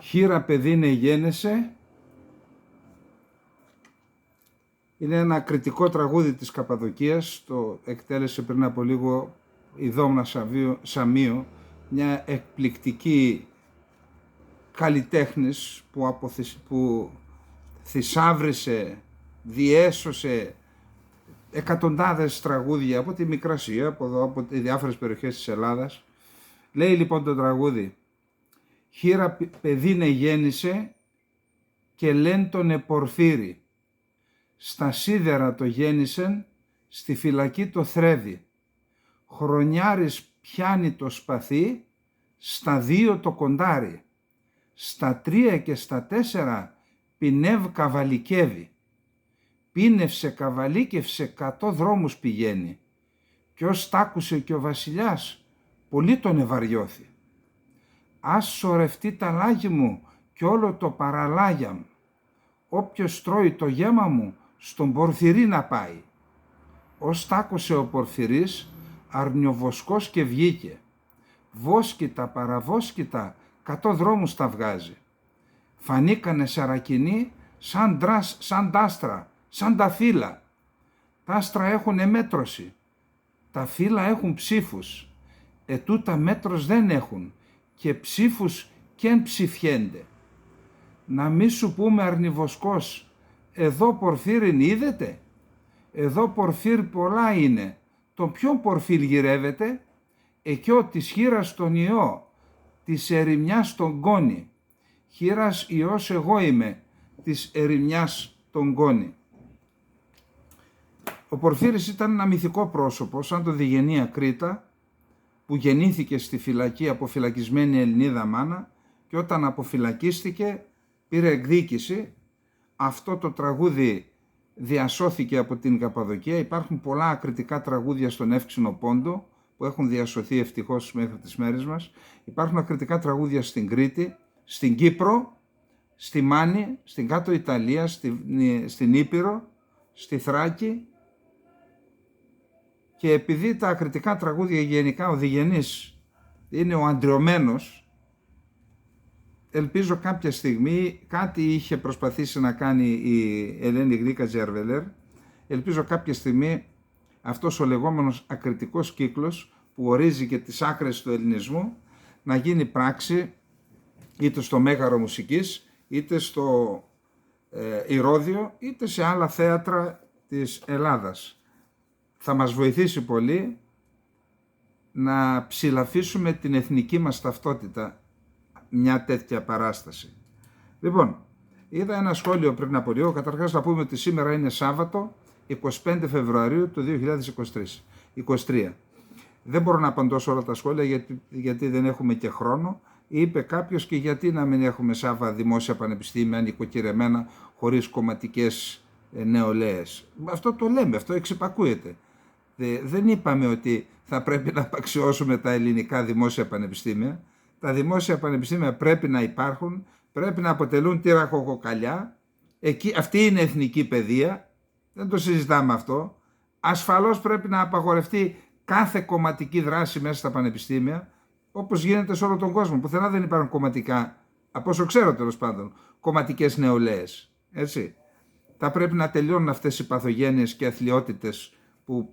Χήρα παιδίνε γένεσαι είναι ένα κριτικό τραγούδι της Καπαδοκίας, το εκτέλεσε πριν από λίγο η Δόμνα Σαμίου, μια εκπληκτική καλλιτέχνης που θησάβρισε, διέσωσε εκατοντάδες τραγούδια από τη Μικρασία, από εδώ, από τις διάφορες περιοχές της Ελλάδας. Λέει λοιπόν το τραγούδι: «Χήρα παιδίνε γέννησε και λέν τον επορφύρι. Στα σίδερα το γέννησεν, στη φυλακή το θρέβει. Χρονιάρης πιάνει το σπαθί, στα 2 το κοντάρι. Στα 3 και στα 4 πινεύ καβαλικεύει. Πίνευσε καβαλίκευσε 100 δρόμους πηγαίνει. Κι ως τ' άκουσε και ο βασιλιάς, πολύ τον ευαριώθη. Ας σωρευτεί τα λάγι μου κι όλο το παραλάγια μου. Όποιος τρώει το γέμα μου, στον Πορφυρί να πάει. Ως τ' άκουσε ο Πορφυρής, αρνιοβοσκός και βγήκε. Βόσκητα παραβόσκητα, 100 δρόμους τα βγάζει. Φανήκανε σαρακινοί σαν τ' άστρα, σαν τα φύλλα. Τα άστρα έχουν εμέτρωση, τα φύλλα έχουν ψήφους. Ετούτα μέτρος δεν έχουν και ψήφους κεν ψηφιένται. Να μη σου πούμε αρνιβοσκός, εδώ Πορφύριν είδετε. Εδώ Πορφύρ πολλά είναι, τον ποιον Πορφύρ γυρεύεται. Εκειό της χήρας τον ιό, της ερημιάς τον κόνη. Χήρας ιός εγώ είμαι, της ερημιάς τον κόνη». Ο Πορφύρης ήταν ένα μυθικό πρόσωπο, σαν το Διγενή Κρήτα, που γεννήθηκε στη φυλακή από φυλακισμένη Ελληνίδα μάνα και όταν αποφυλακίστηκε πήρε εκδίκηση. Αυτό το τραγούδι διασώθηκε από την Καπαδοκία. Υπάρχουν πολλά ακριτικά τραγούδια στον Εύξηνο Πόντο που έχουν διασωθεί ευτυχώς μέχρι τις μέρες μας. Υπάρχουν ακριτικά τραγούδια στην Κρήτη, στην Κύπρο, στη Μάνη, στην Κάτω Ιταλία, στην Ήπειρο, στη Θράκη. Και επειδή τα ακριτικά τραγούδια γενικά ο Διγενής είναι ο αντριωμένος, ελπίζω κάποια στιγμή, κάτι είχε προσπαθήσει να κάνει η Ελένη Γλίκα Τζέρβελερ, ελπίζω κάποια στιγμή αυτός ο λεγόμενος ακριτικός κύκλος που ορίζει και τις άκρες του ελληνισμού να γίνει πράξη είτε στο Μέγαρο Μουσικής, είτε στο Ηρώδειο, είτε σε άλλα θέατρα της Ελλάδας. Θα μας βοηθήσει πολύ να ψηλαφίσουμε την εθνική μας ταυτότητα μια τέτοια παράσταση. Λοιπόν, είδα ένα σχόλιο πριν από λίγο. Καταρχάς να πούμε ότι σήμερα είναι Σάββατο 25 Φεβρουαρίου του 2023. Δεν μπορώ να απαντώ σε όλα τα σχόλια γιατί δεν έχουμε και χρόνο. Είπε κάποιος και γιατί να μην έχουμε Σάββα δημόσια πανεπιστήμια νοικοκυρεμένα χωρίς κομματικές νεολαίες. Αυτό το λέμε, αυτό εξυπακούεται. Δεν είπαμε ότι θα πρέπει να απαξιώσουμε τα ελληνικά δημόσια πανεπιστήμια. Τα δημόσια πανεπιστήμια πρέπει να υπάρχουν, πρέπει να αποτελούν τη ραχοκοκαλιά. Αυτή είναι εθνική παιδεία, δεν το συζητάμε αυτό. Ασφαλώς πρέπει να απαγορευτεί κάθε κομματική δράση μέσα στα πανεπιστήμια, όπως γίνεται σε όλο τον κόσμο. Πουθενά δεν υπάρχουν κομματικά, από όσο ξέρω τέλος πάντων, κομματικές νεολαίες. Έτσι. Θα πρέπει να τελειώνουν αυτές οι παθογένειες και αθλιότητες που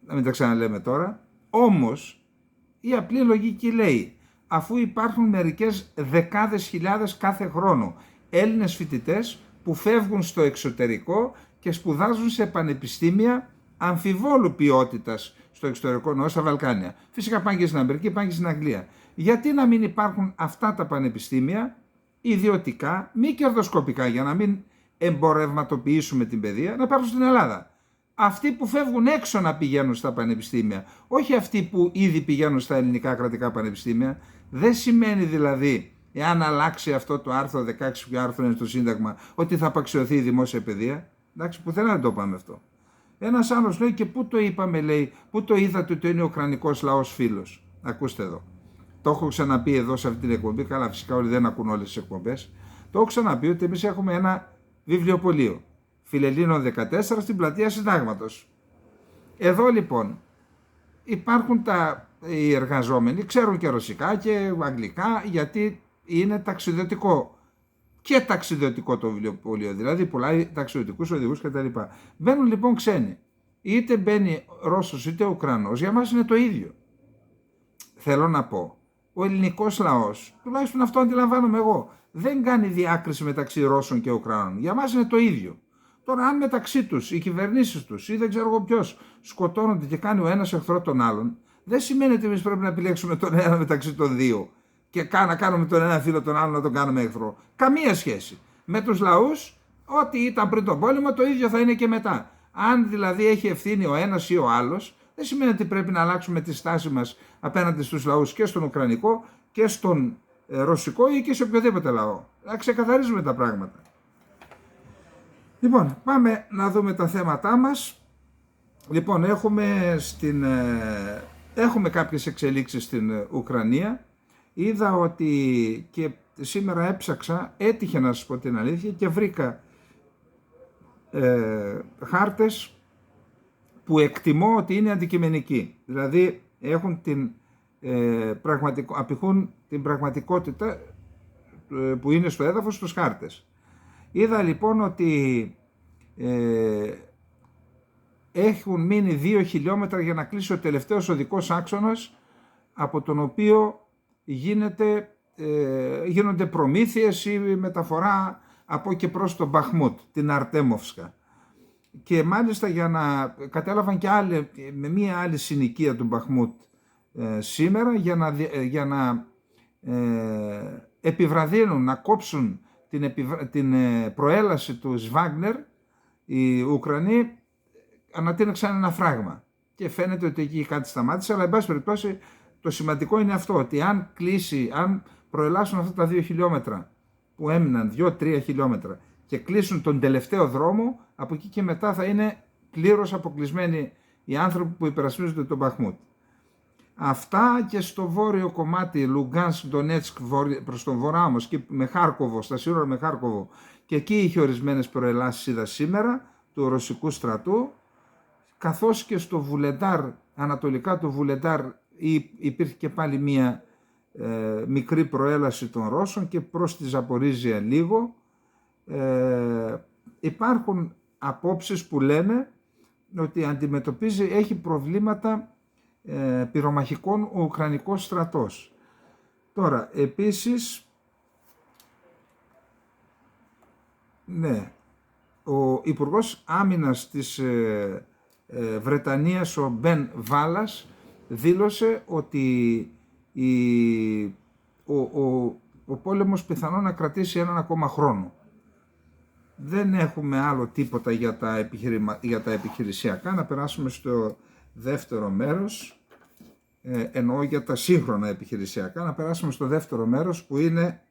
να μην τα ξαναλέμε τώρα. Όμως η απλή λογική λέει, αφού υπάρχουν μερικές δεκάδες χιλιάδες κάθε χρόνο Έλληνες φοιτητές που φεύγουν στο εξωτερικό και σπουδάζουν σε πανεπιστήμια αμφιβόλου ποιότητας στο εξωτερικό, εννοώ στα Βαλκάνια. Φυσικά πάνε και στην Αμερική, πάνε και στην Αγγλία. Γιατί να μην υπάρχουν αυτά τα πανεπιστήμια ιδιωτικά, μη κερδοσκοπικά, για να μην εμπορευματοποιήσουμε την παιδεία, να υπάρχουν στην Ελλάδα. Αυτοί που φεύγουν έξω να πηγαίνουν στα πανεπιστήμια, όχι αυτοί που ήδη πηγαίνουν στα ελληνικά κρατικά πανεπιστήμια. Δεν σημαίνει δηλαδή, εάν αλλάξει αυτό το άρθρο 16 που άρθρο είναι στο Σύνταγμα, ότι θα απαξιωθεί η δημόσια παιδεία. Εντάξει, πουθενά δεν το είπαμε αυτό. Ένας άλλος λέει, και πού το είπαμε, λέει, πού το είδατε ότι είναι ο ουκρανικός λαός φίλος. Ακούστε εδώ. Το έχω ξαναπεί εδώ σε αυτή την εκπομπή. Καλά, φυσικά όλοι δεν ακούν όλες τις εκπομπές. Το έχω ξαναπεί ότι εμείς έχουμε ένα βιβλιοπωλείο. Φιλελλήνων 14 στην πλατεία Συντάγματος. Εδώ λοιπόν υπάρχουν οι εργαζόμενοι, ξέρουν και ρωσικά και αγγλικά, γιατί είναι ταξιδιωτικό και ταξιδιωτικό το βιβλιοπωλείο, δηλαδή πουλάει ταξιδιωτικούς οδηγούς κτλ. Μπαίνουν λοιπόν ξένοι, είτε μπαίνει Ρώσος είτε Ουκρανός, για μας είναι το ίδιο. Θέλω να πω, ο ελληνικός λαός, τουλάχιστον αυτό αντιλαμβάνομαι εγώ, δεν κάνει διάκριση μεταξύ Ρώσων και Ουκρανών. Για μας είναι το ίδιο. Τώρα, αν μεταξύ τους, οι κυβερνήσεις τους ή δεν ξέρω εγώ ποιος, σκοτώνονται και κάνει ο ένας εχθρό τον άλλον, δεν σημαίνει ότι εμείς πρέπει να επιλέξουμε τον ένα μεταξύ των δύο και να κάνουμε τον ένα φίλο τον άλλον να τον κάνουμε εχθρό. Καμία σχέση. Με τους λαούς, ό,τι ήταν πριν τον πόλεμο, το ίδιο θα είναι και μετά. Αν δηλαδή έχει ευθύνη ο ένας ή ο άλλος, δεν σημαίνει ότι πρέπει να αλλάξουμε τη στάση μας απέναντι στους λαούς και στον Ουκρανικό και στον Ρωσικό ή και σε οποιοδήποτε λαό. Να ξεκαθαρίζουμε τα πράγματα. Λοιπόν, πάμε να δούμε τα θέματά μας. Λοιπόν, έχουμε κάποιες εξελίξεις στην Ουκρανία. Είδα ότι και σήμερα έψαξα, έτυχε να σας πω την αλήθεια, και βρήκα χάρτες που εκτιμώ ότι είναι αντικειμενικοί. Δηλαδή έχουν απηχούν την πραγματικότητα που είναι στο έδαφος στους χάρτες. Είδα λοιπόν ότι έχουν μείνει 2 χιλιόμετρα για να κλείσει ο τελευταίος οδικός άξονας, από τον οποίο γίνονται προμήθειες ή μεταφορά από και προς τον Μπαχμούτ, την Αρτέμοφσκα. Και μάλιστα κατέλαβαν και με μία άλλη συνοικία του Μπαχμούτ σήμερα για να επιβραδύνουν, να κόψουν την προέλαση του Σβάγνερ. Οι Ουκρανοί ανατείναξαν ένα φράγμα και φαίνεται ότι εκεί κάτι σταμάτησε, αλλά εν πάση περιπτώσει το σημαντικό είναι αυτό, ότι αν προελάσουν αυτά τα 2 χιλιόμετρα που έμειναν, 2-3 χιλιόμετρα, και κλείσουν τον τελευταίο δρόμο, από εκεί και μετά θα είναι πλήρως αποκλεισμένοι οι άνθρωποι που υπερασπίζονται τον Μπαχμούτ. Αυτά και στο βόρειο κομμάτι, Λουγκάνσκ, Ντονέτσκ, προς τον βορρά όμως, και με Χάρκοβο, στα σύνορα με Χάρκοβο, και εκεί είχε ορισμένες προελάσεις, είδα σήμερα, του ρωσικού στρατού, καθώς και στο Βουλεντάρ, ανατολικά του Βουλεντάρ, υπήρχε και πάλι μία μικρή προέλαση των Ρώσων, και προς τη Ζαπορίζια λίγο. Υπάρχουν απόψεις που λένε ότι έχει προβλήματα πυρομαχικών ο Ουκρανικός στρατός. Τώρα, επίσης, ναι, ο Υπουργός Άμυνας της Βρετανίας, ο Μπεν Βάλας, δήλωσε ότι ο πόλεμος πιθανόν να κρατήσει έναν ακόμα χρόνο. Δεν έχουμε άλλο τίποτα για τα επιχειρησιακά. Να περάσουμε στο δεύτερο μέρος, εννοώ για τα σύγχρονα επιχειρησιακά. Να περάσουμε στο δεύτερο μέρος, που είναι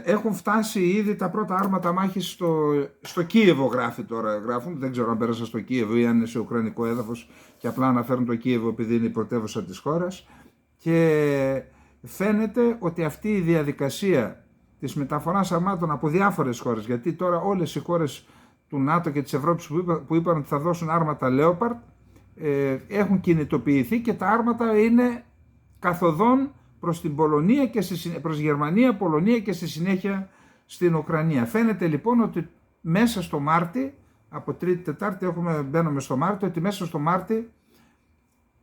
έχουν φτάσει ήδη τα πρώτα άρματα μάχης στο Κίεβο, γράφουν, δεν ξέρω αν πέρασα στο Κίεβο ή αν είναι σε ουκρανικό έδαφος και απλά αναφέρουν το Κίεβο επειδή είναι η πρωτεύουσα της χώρας, και φαίνεται ότι αυτή η διαδικασία της μεταφοράς αρμάτων από διάφορες χώρες, γιατί τώρα όλες οι χώρες του ΝΑΤΟ και της Ευρώπης που είπαν ότι θα δώσουν άρματα Leopard έχουν κινητοποιηθεί, και τα άρματα είναι καθοδόν προς την Πολωνία και προς Γερμανία, Πολωνία και στη συνέχεια στην Ουκρανία. Φαίνεται λοιπόν ότι μέσα στο Μάρτι, από Τρίτη-Τετάρτη μπαίνουμε στο Μάρτι, ότι μέσα στο Μάρτι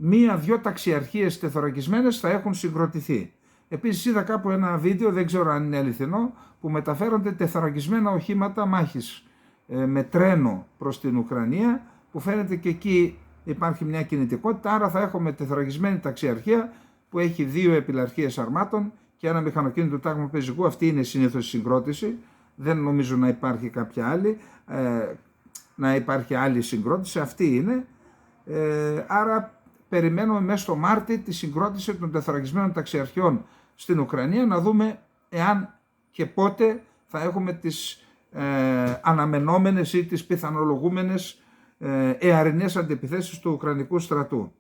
1-2 ταξιαρχίες τεθωρακισμένες θα έχουν συγκροτηθεί. Επίσης είδα κάπου ένα βίντεο, δεν ξέρω αν είναι αληθινό, που μεταφέρονται τεθωρακισμένα οχήματα μάχης με τρένο προς την Ουκρανία, που φαίνεται και εκεί υπάρχει μια κινητικότητα, άρα θα έχουμε τεθωρακισμένη ταξιαρχία που έχει 2 επιλαρχίες αρμάτων και ένα μηχανοκίνητο τάγμα πεζικού. Αυτή είναι συνήθως η συγκρότηση, δεν νομίζω να υπάρχει κάποια άλλη, να υπάρχει άλλη συγκρότηση, αυτή είναι. Άρα περιμένουμε μέσα στο Μάρτι τη συγκρότηση των τεθωρακισμένων ταξιαρχιών στην Ουκρανία, να δούμε εάν και πότε θα έχουμε τις αναμενόμενες ή τις πιθανολογούμενες εαρινές αντιπιθέσεις του Ουκρανικού στρατού.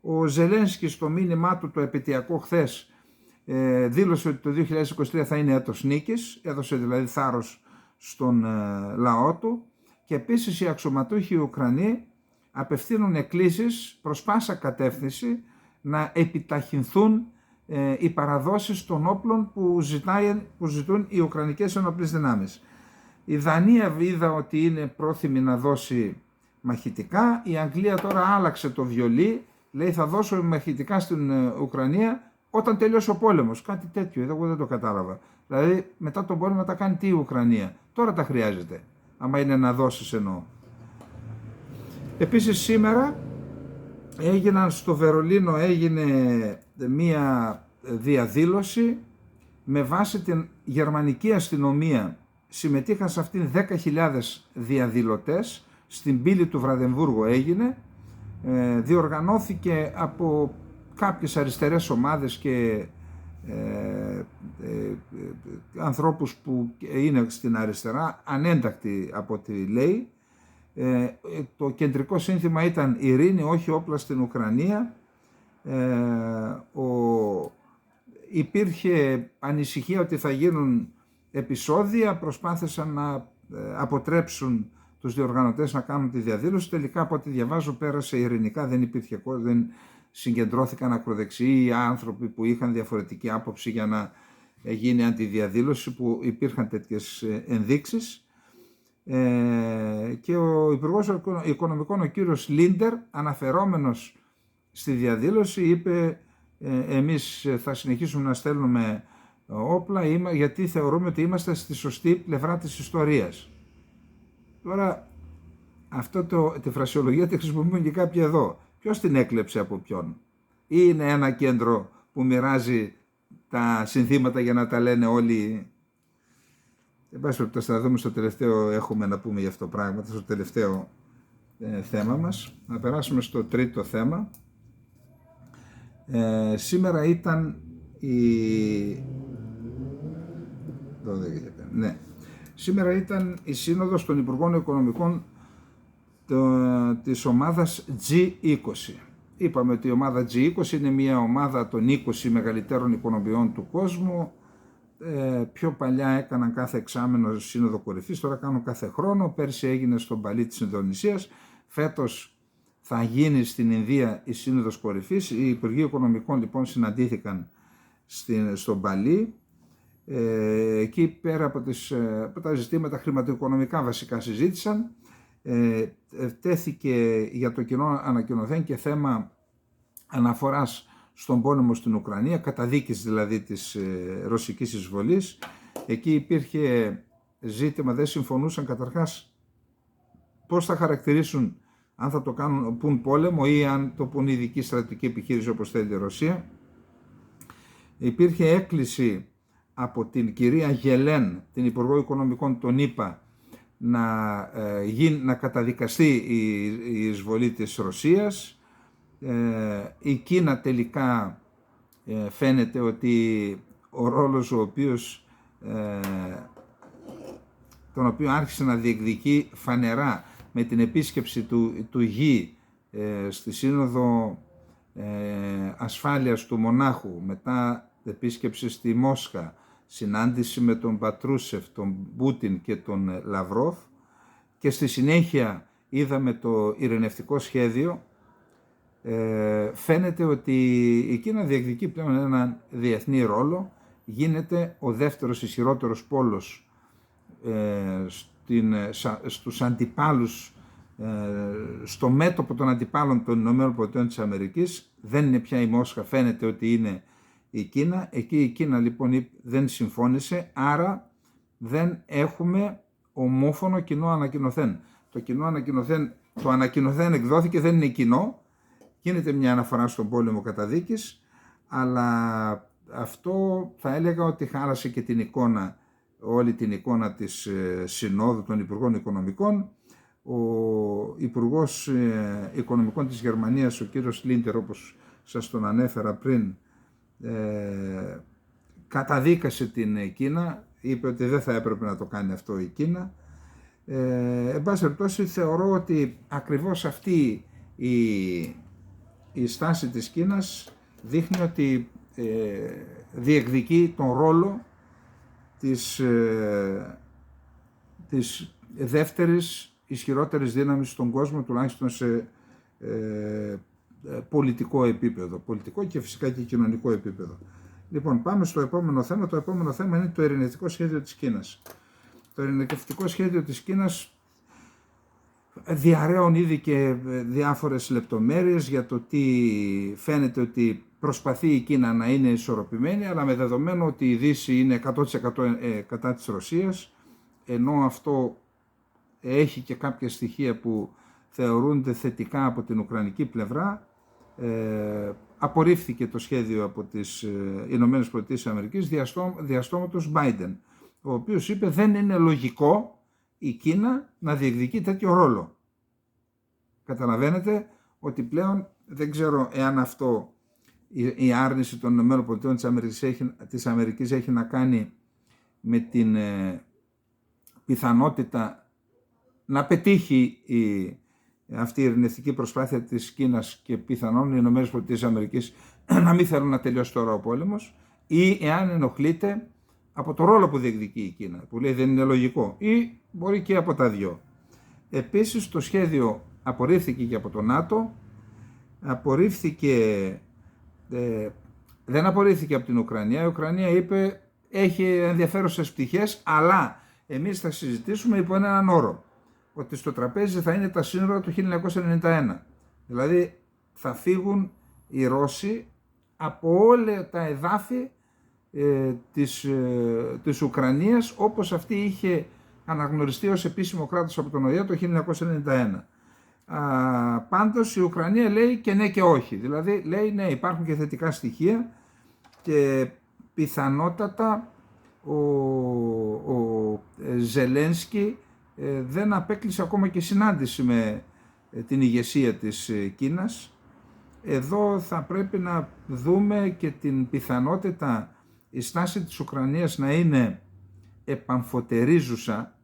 Ο Ζελένσκι στο μήνυμά του το επαιτειακό χθες δήλωσε ότι το 2023 θα είναι έτος νίκης, έδωσε δηλαδή θάρρος στον λαό του, και επίσης οι αξιωματούχοι Ουκρανοί απευθύνουν εκκλήσεις προς πάσα κατεύθυνση να επιταχυνθούν οι παραδόσεις των όπλων που ζητούν οι Ουκρανικές ενόπλες δυνάμεις. Η Δανία είδα ότι είναι πρόθυμη να δώσει μαχητικά, η Αγγλία τώρα άλλαξε το βιολί, λέει θα δώσω μαχητικά στην Ουκρανία όταν τελειώσει ο πόλεμος. Κάτι τέτοιο, εγώ δεν το κατάλαβα. Δηλαδή μετά τον πόλεμο τα κάνει τι η Ουκρανία, τώρα τα χρειάζεται, άμα είναι να δώσεις εννοώ. Επίσης σήμερα στο Βερολίνο έγινε μία διαδήλωση με βάση την γερμανική αστυνομία. Συμμετείχαν σε αυτήν 10.000 διαδηλωτές, στην πύλη του Βραδεμβούργου έγινε, διοργανώθηκε από κάποιες αριστερές ομάδες και ανθρώπους που είναι στην αριστερά, ανέντακτοι από ό,τι λέει. Το κεντρικό σύνθημα ήταν ειρήνη, όχι όπλα στην Ουκρανία. Υπήρχε ανησυχία ότι θα γίνουν επεισόδια, προσπάθησαν να αποτρέψουν τους διοργανωτές να κάνουν τη διαδήλωση. Τελικά από ό,τι διαβάζω πέρασε ειρηνικά, δεν συγκεντρώθηκαν ακροδεξιοί άνθρωποι που είχαν διαφορετική άποψη για να γίνει αντιδιαδήλωση, που υπήρχαν τέτοιες ενδείξεις. Και ο Υπουργός Οικονομικών, ο κύριος Λίντερ, αναφερόμενος στη διαδήλωση, είπε εμείς θα συνεχίσουμε να στέλνουμε όπλα γιατί θεωρούμε ότι είμαστε στη σωστή πλευρά της ιστορίας. Τώρα τη φρασιολογία τη χρησιμοποιούν και κάποιοι εδώ. Ποιος την έκλεψε από ποιον? Ή είναι ένα κέντρο που μοιράζει τα συνθήματα για να τα λένε όλοι? Εν πάση περιπτώσει θα δούμε στο τελευταίο, έχουμε να πούμε για αυτό το πράγμα, στο τελευταίο θέμα μας. Να περάσουμε στο τρίτο θέμα. Σήμερα ήταν Σήμερα ήταν η Σύνοδος των Υπουργών Οικονομικών της ομάδας G20. Είπαμε ότι η ομάδα G20 είναι μια ομάδα των 20 μεγαλύτερων οικονομιών του κόσμου. Πιο παλιά έκαναν κάθε εξάμηνο σύνοδο κορυφής, τώρα κάνουν κάθε χρόνο. Πέρσι έγινε στον Μπαλί της Ινδονησίας. Φέτος θα γίνει στην Ινδία η σύνοδος κορυφής. Οι Υπουργοί Οικονομικών λοιπόν συναντήθηκαν στον Μπαλί. Εκεί πέρα από τα ζητήματα χρηματοοικονομικά βασικά συζήτησαν. Τέθηκε για το κοινό ανακοινωθέν και θέμα αναφοράς στον πόλεμο στην Ουκρανία, καταδίκης δηλαδή της ρωσικής εισβολής. Εκεί υπήρχε ζήτημα, δεν συμφωνούσαν καταρχάς πώς θα χαρακτηρίσουν, αν θα το πουν πόλεμο ή αν το πουν ειδική στρατιωτική επιχείρηση όπως θέλει η Ρωσία. Υπήρχε έκκληση από την κυρία Γελέν, την Υπουργό Οικονομικών των ΗΠΑ, να καταδικαστεί η εισβολή της Ρωσίας. Η Κίνα τελικά φαίνεται ότι ο ρόλος τον οποίο άρχισε να διεκδικεί φανερά με την επίσκεψη του Γη στη Σύνοδο Ασφάλειας του Μονάχου, μετά επίσκεψη στη Μόσχα, συνάντηση με τον Πατρούσεφ, τον Πούτιν και τον Λαυρόφ, και στη συνέχεια είδαμε το ειρηνευτικό σχέδιο. Φαίνεται ότι η Κίνα διεκδικεί πλέον έναν διεθνή ρόλο, γίνεται ο δεύτερος ισχυρότερος πόλος στους αντιπάλους, στο μέτωπο των αντιπάλων των ΗΠΑ. Δεν είναι πια η Μόσχα, φαίνεται ότι είναι η Κίνα. Εκεί η Κίνα λοιπόν δεν συμφώνησε, άρα δεν έχουμε ομόφωνο κοινό ανακοινωθέν. Το ανακοινωθέν εκδόθηκε, δεν είναι κοινό, γίνεται μια αναφορά στον πόλεμο καταδίκης, αλλά αυτό θα έλεγα ότι χάλασε και την εικόνα, όλη την εικόνα της Συνόδου των Υπουργών Οικονομικών. Ο Υπουργός Οικονομικών της Γερμανίας, ο κύριος Λίντερ, όπως σας τον ανέφερα πριν, καταδίκασε την Κίνα, είπε ότι δεν θα έπρεπε να το κάνει αυτό η Κίνα. Εν πάση περιπτώσει θεωρώ ότι ακριβώς αυτή η στάση της Κίνας δείχνει ότι διεκδικεί τον ρόλο της δεύτερης ισχυρότερης δύναμης στον κόσμο, τουλάχιστον σε πολιτικό επίπεδο, πολιτικό και φυσικά και κοινωνικό επίπεδο. Λοιπόν, πάμε στο επόμενο θέμα. Το επόμενο θέμα είναι το ειρηνευτικό σχέδιο της Κίνας. Το ειρηνευτικό σχέδιο της Κίνας διαρρέουν ήδη και διάφορες λεπτομέρειες για το τι φαίνεται ότι προσπαθεί η Κίνα να είναι ισορροπημένη, αλλά με δεδομένο ότι η Δύση είναι 100% κατά της Ρωσίας, ενώ αυτό έχει και κάποια στοιχεία που θεωρούνται θετικά από την ουκρανική πλευρά, απορρίφθηκε το σχέδιο από τις Ηνωμένες Πολιτείες Αμερικής διαστόματος Biden, ο οποίος είπε δεν είναι λογικό η Κίνα να διεκδικεί τέτοιο ρόλο. Καταλαβαίνετε ότι πλέον δεν ξέρω εάν αυτό η άρνηση των Ηνωμένων Πολιτείων της Αμερικής έχει να κάνει με την πιθανότητα να πετύχει αυτή η ειρηνευτική προσπάθεια της Κίνας και πιθανόν οι Ηνωμένες Πολιτείες της Αμερικής να μην θέλουν να τελειώσει τώρα ο πόλεμος, ή εάν ενοχλείται από το ρόλο που διεκδικεί η Κίνα, που λέει δεν είναι λογικό, ή μπορεί και από τα δυο. Επίσης το σχέδιο απορρίφθηκε και από το ΝΑΤΟ, δεν απορρίφθηκε από την Ουκρανία. Η Ουκρανία είπε έχει ενδιαφέρουσες πτυχές, αλλά εμείς θα συζητήσουμε υπό έναν όρο, ότι στο τραπέζι θα είναι τα σύνορα του 1991. Δηλαδή θα φύγουν οι Ρώσοι από όλα τα εδάφη της Ουκρανίας όπως αυτή είχε αναγνωριστεί ως επίσημο κράτος από τον ΟΗΕ το 1991. Πάντως η Ουκρανία λέει και ναι και όχι. Δηλαδή λέει ναι, υπάρχουν και θετικά στοιχεία και πιθανότατα ο Ζελένσκι δεν απέκλεισε ακόμα και συνάντηση με την ηγεσία της Κίνας. Εδώ θα πρέπει να δούμε και την πιθανότητα η στάση της Ουκρανίας να είναι επαμφωτερίζουσα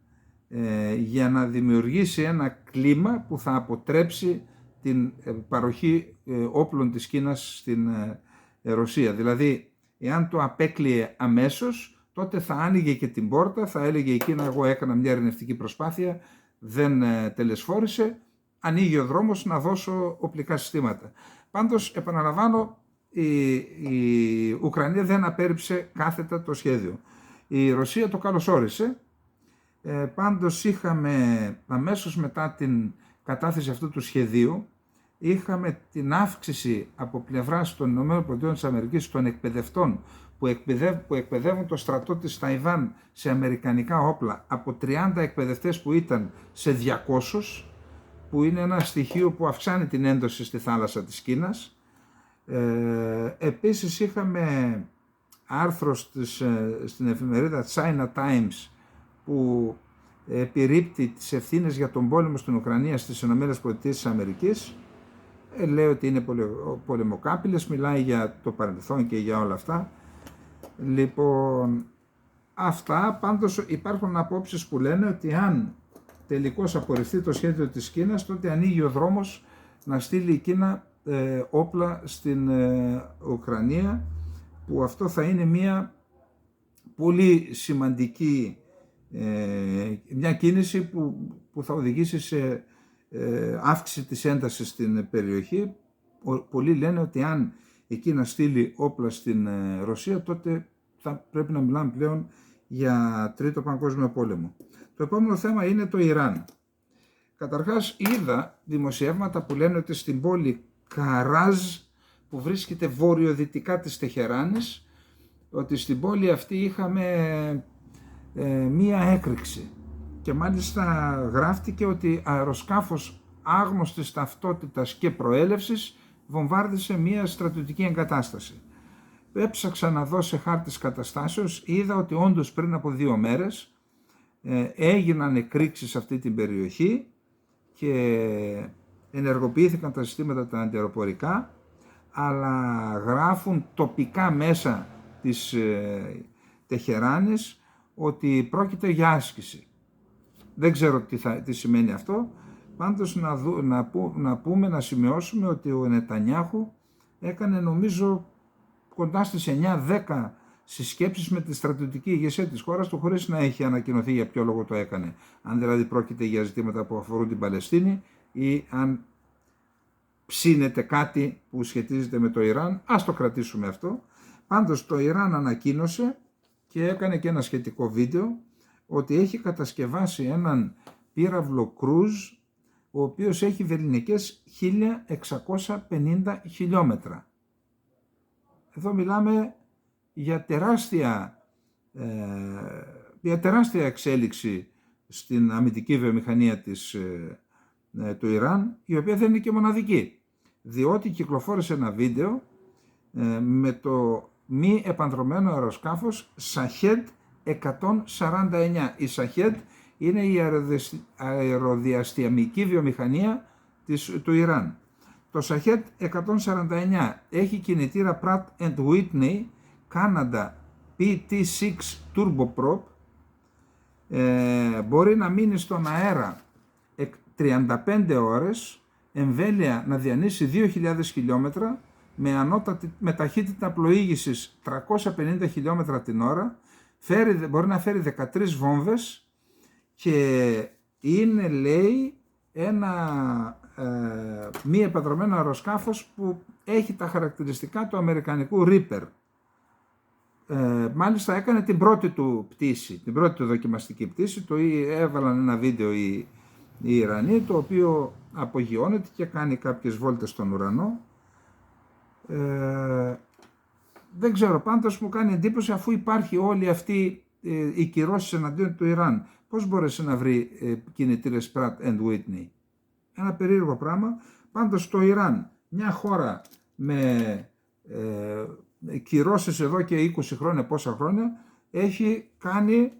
για να δημιουργήσει ένα κλίμα που θα αποτρέψει την παροχή όπλων της Κίνας στην Ρωσία. Δηλαδή, εάν το απέκλειε αμέσως, τότε θα άνοιγε και την πόρτα, θα έλεγε η Κίνα εγώ έκανα μια ειρηνευτική προσπάθεια, δεν τελεσφόρησε, ανοίγει ο δρόμος να δώσω οπλικά συστήματα. Πάντως, επαναλαμβάνω, η Ουκρανία δεν απέρριψε κάθετα το σχέδιο. Η Ρωσία το καλωσόρισε. Πάντως είχαμε αμέσως μετά την κατάθεση αυτού του σχεδίου, είχαμε την αύξηση από πλευράς των ΗΠΑ των εκπαιδευτών που εκπαιδεύουν το στρατό της Ταϊβάν σε αμερικανικά όπλα, από 30 εκπαιδευτές που ήταν σε 200, που είναι ένα στοιχείο που αυξάνει την έντοση στη θάλασσα της Κίνας. Επίσης είχαμε άρθρο στην εφημερίδα China Times που επιρρύπτει τις ευθύνες για τον πόλεμο στην Ουκρανία στις ΗΠΑ. Λέει ότι είναι πολεμοκάπηλες, μιλάει για το παρελθόν και για όλα αυτά. Λοιπόν, αυτά πάντως υπάρχουν απόψεις που λένε ότι αν τελικώς απορριφθεί το σχέδιο της Κίνας, τότε ανοίγει ο δρόμος να στείλει η Κίνα όπλα στην Ουκρανία, που αυτό θα είναι μια πολύ σημαντική μια κίνηση που θα οδηγήσει σε αύξηση της έντασης στην περιοχή. Πολλοί λένε ότι αν η Κίνα στείλει όπλα στην Ρωσία, τότε θα πρέπει να μιλάμε πλέον για Τρίτο Παγκόσμιο Πόλεμο. Το επόμενο θέμα είναι το Ιράν. Καταρχάς είδα δημοσιεύματα που λένε ότι στην πόλη Καράζ, που βρίσκεται βορειοδυτικά της Τεχεράνης, ότι στην πόλη αυτή είχαμε μία έκρηξη και μάλιστα γράφτηκε ότι αεροσκάφος άγνωστης ταυτότητας και προέλευσης βομβάρδισε μία στρατιωτική εγκατάσταση. Έψαξα να δω σε χάρτης καταστάσεως, είδα ότι όντως πριν από 2 μέρες έγιναν εκρήξεις σε αυτή την περιοχή και ενεργοποιήθηκαν τα συστήματα τα αντιαεροπορικά, αλλά γράφουν τοπικά μέσα της Τεχεράνης ότι πρόκειται για άσκηση. Δεν ξέρω τι σημαίνει αυτό. Πάντως να σημειώσουμε ότι ο Νετανιάχου έκανε νομίζω κοντά στις 9-10 συσκέψεις με τη στρατιωτική ηγεσία της χώρας του, χωρίς να έχει ανακοινωθεί για ποιο λόγο το έκανε. Αν δηλαδή πρόκειται για ζητήματα που αφορούν την Παλαιστίνη ή αν ψήνεται κάτι που σχετίζεται με το Ιράν, ας το κρατήσουμε αυτό. Πάντως το Ιράν ανακοίνωσε και έκανε και ένα σχετικό βίντεο ότι έχει κατασκευάσει έναν πύραυλο κρούζ ο οποίος έχει βεληνικές 1650 χιλιόμετρα. Εδώ μιλάμε για τεράστια εξέλιξη στην αμυντική βιομηχανία του Ιράν, η οποία δεν είναι και μοναδική, διότι κυκλοφόρησε ένα βίντεο με το μη επανδρωμένο αεροσκάφος Shahed 149. Η Shahed είναι η αεροδιαστημική βιομηχανία του Ιράν. Το Shahed 149 έχει κινητήρα Pratt & Whitney Canada PT6 Turboprop, μπορεί να μείνει στον αέρα 35 ώρες, εμβέλεια να διανύσει 2.000 χιλιόμετρα, με ταχύτητα πλοήγησης 350 χιλιόμετρα την ώρα, μπορεί να φέρει 13 βόμβες και είναι, λέει, ένα μη επανδρωμένο αεροσκάφος που έχει τα χαρακτηριστικά του αμερικανικού Reaper. Μάλιστα έκανε την πρώτη του πτήση, την πρώτη του δοκιμαστική πτήση, έβαλαν ένα βίντεο οι Ιρανοί, το οποίο απογειώνεται και κάνει κάποιες βόλτες στον ουρανό. Δεν ξέρω, πάντως μου κάνει εντύπωση, αφού υπάρχει όλη αυτή η κυρώσεις εναντίον του Ιράν, πώς μπόρεσε να βρει κινητήρες Pratt & Whitney? Ένα περίεργο πράγμα. Πάντως το Ιράν, μια χώρα με κυρώσεις εδώ και 20 χρόνια, πόσα χρόνια, έχει κάνει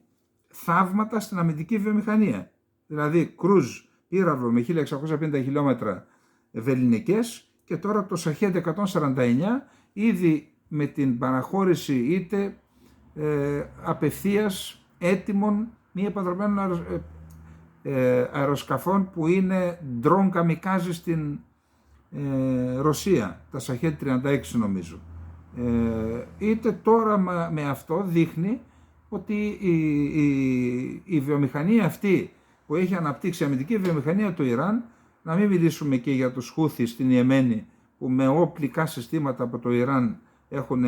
θαύματα στην αμυντική βιομηχανία. Δηλαδή κρούζ πύραυλο με 1650 χιλιόμετρα βεληνικές, και τώρα το Shahed 149 ήδη με την παραχώρηση είτε απευθείας έτοιμων μη επανδρωμένων αεροσκαφών που είναι ντρόν καμικάζι στην Ρωσία, τα Shahed 36 νομίζω. Είτε τώρα με αυτό δείχνει ότι η βιομηχανία αυτή που έχει αναπτύξει, η αμυντική βιομηχανία του Ιράν, να μην μιλήσουμε και για τους Χούθι στην Ιεμένη, που με όπλικα συστήματα από το Ιράν έχουν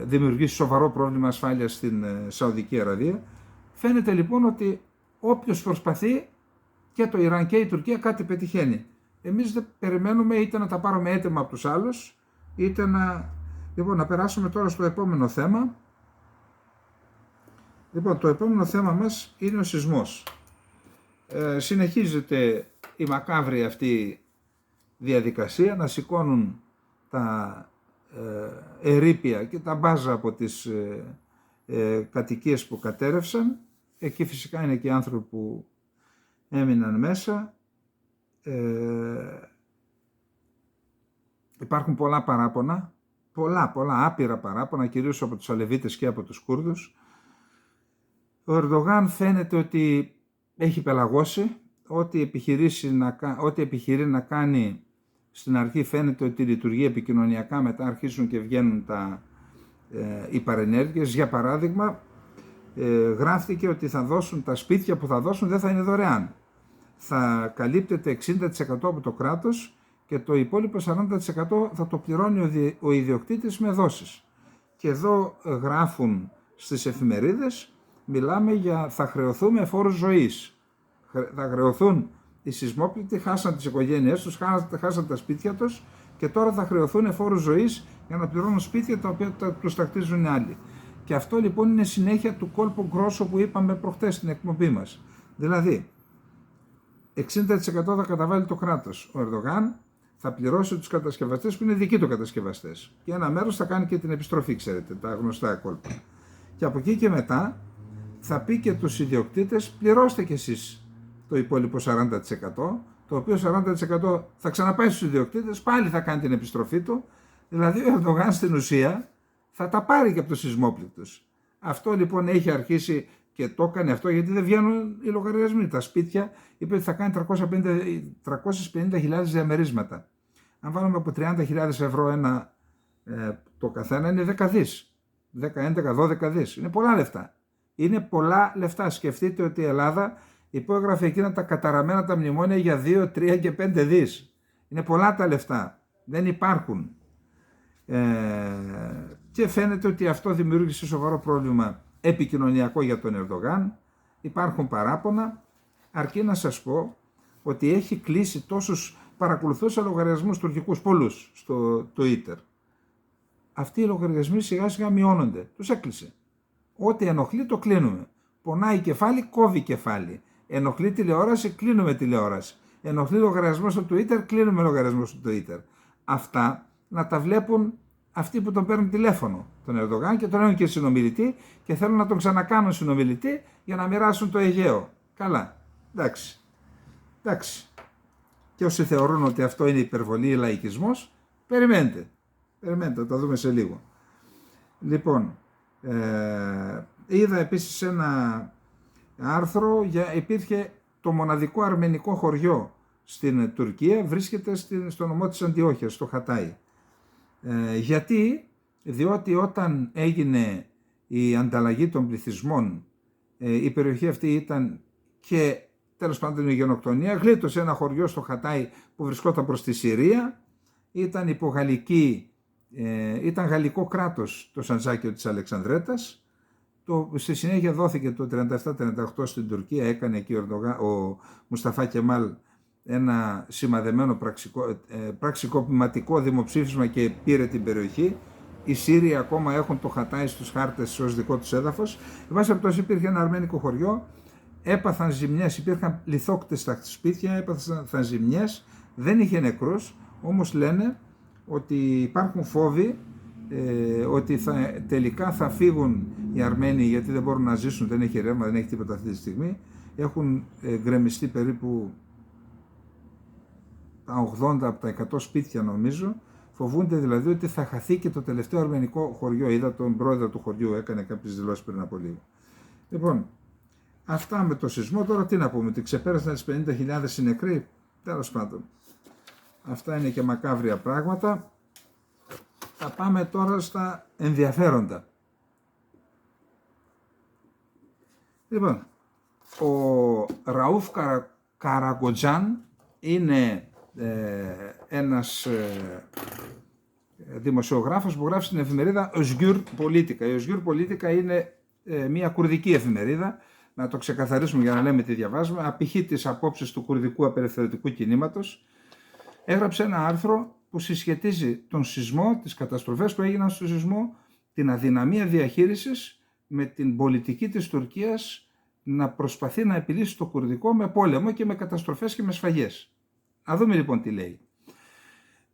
δημιουργήσει σοβαρό πρόβλημα ασφάλειας στην Σαουδική Αραβία. Φαίνεται λοιπόν ότι όποιος προσπαθεί, και το Ιράν και η Τουρκία, κάτι πετυχαίνει. Εμείς δεν περιμένουμε είτε να τα πάρουμε έτοιμα από τους άλλους, είτε να... Λοιπόν, να περάσουμε τώρα στο επόμενο θέμα. Λοιπόν, το επόμενο θέμα μας είναι ο σεισμός. Συνεχίζεται η μακάβρη αυτή διαδικασία να σηκώνουν τα ερείπια και τα μπάζα από τις κατοικίες που κατέρευσαν. Εκεί φυσικά είναι και οι άνθρωποι που έμειναν μέσα. Υπάρχουν πολλά παράπονα, πολλά άπειρα παράπονα, κυρίως από τους Αλεβίτες και από τους Κούρδους. Ο Ερντογάν φαίνεται ότι έχει πελαγώσει, ό,τι επιχειρεί να κάνει στην αρχή φαίνεται ότι λειτουργεί επικοινωνιακά, μετά αρχίζουν και βγαίνουν οι παρενέργειες. Για παράδειγμα, γράφτηκε ότι θα δώσουν, τα σπίτια που θα δώσουν δεν θα είναι δωρεάν. Θα καλύπτεται 60% από το κράτος και το υπόλοιπο 40% θα το πληρώνει ο ιδιοκτήτης με δόσεις. Και εδώ γράφουν στις εφημερίδες, μιλάμε για θα χρεωθούμε φόρους ζωής. Θα χρεωθούν οι σεισμόπληκτοι, χάσαν τις οικογένειές τους, χάσαν τα σπίτια τους και τώρα θα χρεωθούν φόρους ζωής για να πληρώνουν σπίτια τα οποία τους τα κτίζουν άλλοι. Και αυτό λοιπόν είναι συνέχεια του κόλπου γκρόσο που είπαμε προχτές στην εκπομπή μας. Δηλαδή, 60% θα καταβάλει το κράτος. Ο Ερντογάν θα πληρώσει τους κατασκευαστές που είναι δικοί του κατασκευαστές. Και ένα μέρος θα κάνει και την επιστροφή, ξέρετε, τα γνωστά κόλπα. Και από εκεί και μετά θα πει και τους ιδιοκτήτες, πληρώστε κι εσείς το υπόλοιπο 40%, το οποίο 40% θα ξαναπάει στους ιδιοκτήτες, πάλι θα κάνει την επιστροφή του. Δηλαδή ο Ερντογάν στην ουσία θα τα πάρει και από τους σεισμόπληκτους. Αυτό λοιπόν έχει αρχίσει και το έκανε αυτό γιατί δεν βγαίνουν οι λογαριασμοί. Τα σπίτια είπε ότι θα κάνει 350.000 διαμερίσματα. Αν βάλουμε από 30.000 ευρώ το καθένα είναι 10 δις. 10, 11, 12 δις. Είναι πολλά λεφτά. Είναι πολλά λεφτά. Σκεφτείτε ότι η Ελλάδα υπόγραφε εκείνα τα καταραμένα τα μνημόνια για 2, 3 και 5 δις. Είναι πολλά τα λεφτά. Δεν υπάρχουν. Και φαίνεται ότι αυτό δημιούργησε σοβαρό πρόβλημα επικοινωνιακό για τον Ερντογάν. Υπάρχουν παράπονα, αρκεί να σας πω ότι έχει κλείσει τόσους παρακολουθούσα λογαριασμούς τουρκικούς, πολλούς στο Twitter. Αυτοί οι λογαριασμοί σιγά σιγά μειώνονται, τους έκλεισε. Ό,τι ενοχλεί το κλείνουμε. Πονάει κεφάλι, κόβει κεφάλι. Ενοχλεί τηλεόραση, κλείνουμε τηλεόραση. Ενοχλεί λογαριασμό στο Twitter, κλείνουμε λογαριασμό στο Twitter. Αυτά να τα βλέπουν αυτοί που τον παίρνουν τηλέφωνο, τον Ερντογάν, και τον έχουν και συνομιλητή και θέλουν να τον ξανακάνουν συνομιλητή για να μοιράσουν το Αιγαίο. Καλά, εντάξει. Και όσοι θεωρούν ότι αυτό είναι υπερβολή ή λαϊκισμός, περιμένετε, θα το δούμε σε λίγο. Λοιπόν, είδα επίσης ένα άρθρο, υπήρχε το μοναδικό αρμενικό χωριό στην Τουρκία, βρίσκεται στο νομό της Αντιόχειας, στο Χατάι. Γιατί, διότι όταν έγινε η ανταλλαγή των πληθυσμών, η περιοχή αυτή ήταν και τέλος πάντων η γενοκτονία, γλίτωσε ένα χωριό στο Χατάι που βρισκόταν προς τη Συρία, ήταν γαλλικό κράτος το Σαντζάκιο της Αλεξανδρέτας. Στη συνέχεια δόθηκε το 37-38 στην Τουρκία, έκανε εκεί ο Μουσταφά Κεμάλ ένα σημαδεμένο πραξικοπηματικό δημοψήφισμα και πήρε την περιοχή. Οι Σύριοι ακόμα έχουν το Χατάι στους χάρτες ως δικό τους έδαφος. Εν πάση περιπτώσει, υπήρχε ένα αρμένικο χωριό, έπαθαν ζημιές, υπήρχαν λιθόκτες στα σπίτια, έπαθαν ζημιές, δεν είχε νεκρούς, όμως λένε ότι υπάρχουν φόβοι ότι τελικά θα φύγουν οι Αρμένοι, γιατί δεν μπορούν να ζήσουν, δεν έχει ρεύμα, δεν έχει τίποτα αυτή τη στιγμή. Έχουν γκρεμιστεί περίπου τα 80 από τα 100 σπίτια νομίζω. Φοβούνται δηλαδή ότι θα χαθεί και το τελευταίο αρμενικό χωριό. Είδα τον πρόεδρο του χωριού, έκανε κάποιες δηλώσεις πριν από λίγο. Λοιπόν, αυτά με το σεισμό. Τώρα τι να πούμε, ότι ξεπέρασαν τις 50.000 οι νεκροί. Τέλος πάντων, αυτά είναι και μακάβρια πράγματα. Θα πάμε τώρα στα ενδιαφέροντα. Λοιπόν, ο Ραούφ Καραγκοτζάν είναι ένας δημοσιογράφος που γράφει στην εφημερίδα Özgür Politika. Η Özgür Politika είναι μια κουρδική εφημερίδα, να το ξεκαθαρίσουμε για να λέμε τι διαβάζουμε, απηχεί τις απόψεις του κουρδικού απελευθερωτικού κινήματος. Έγραψε ένα άρθρο που συσχετίζει τον σεισμό, τις καταστροφές που έγιναν στο σεισμό, την αδυναμία διαχείρισης με την πολιτική της Τουρκίας να προσπαθεί να επιλύσει το κουρδικό με πόλεμο και με καταστροφές και με σφαγές. Να δούμε λοιπόν τι λέει.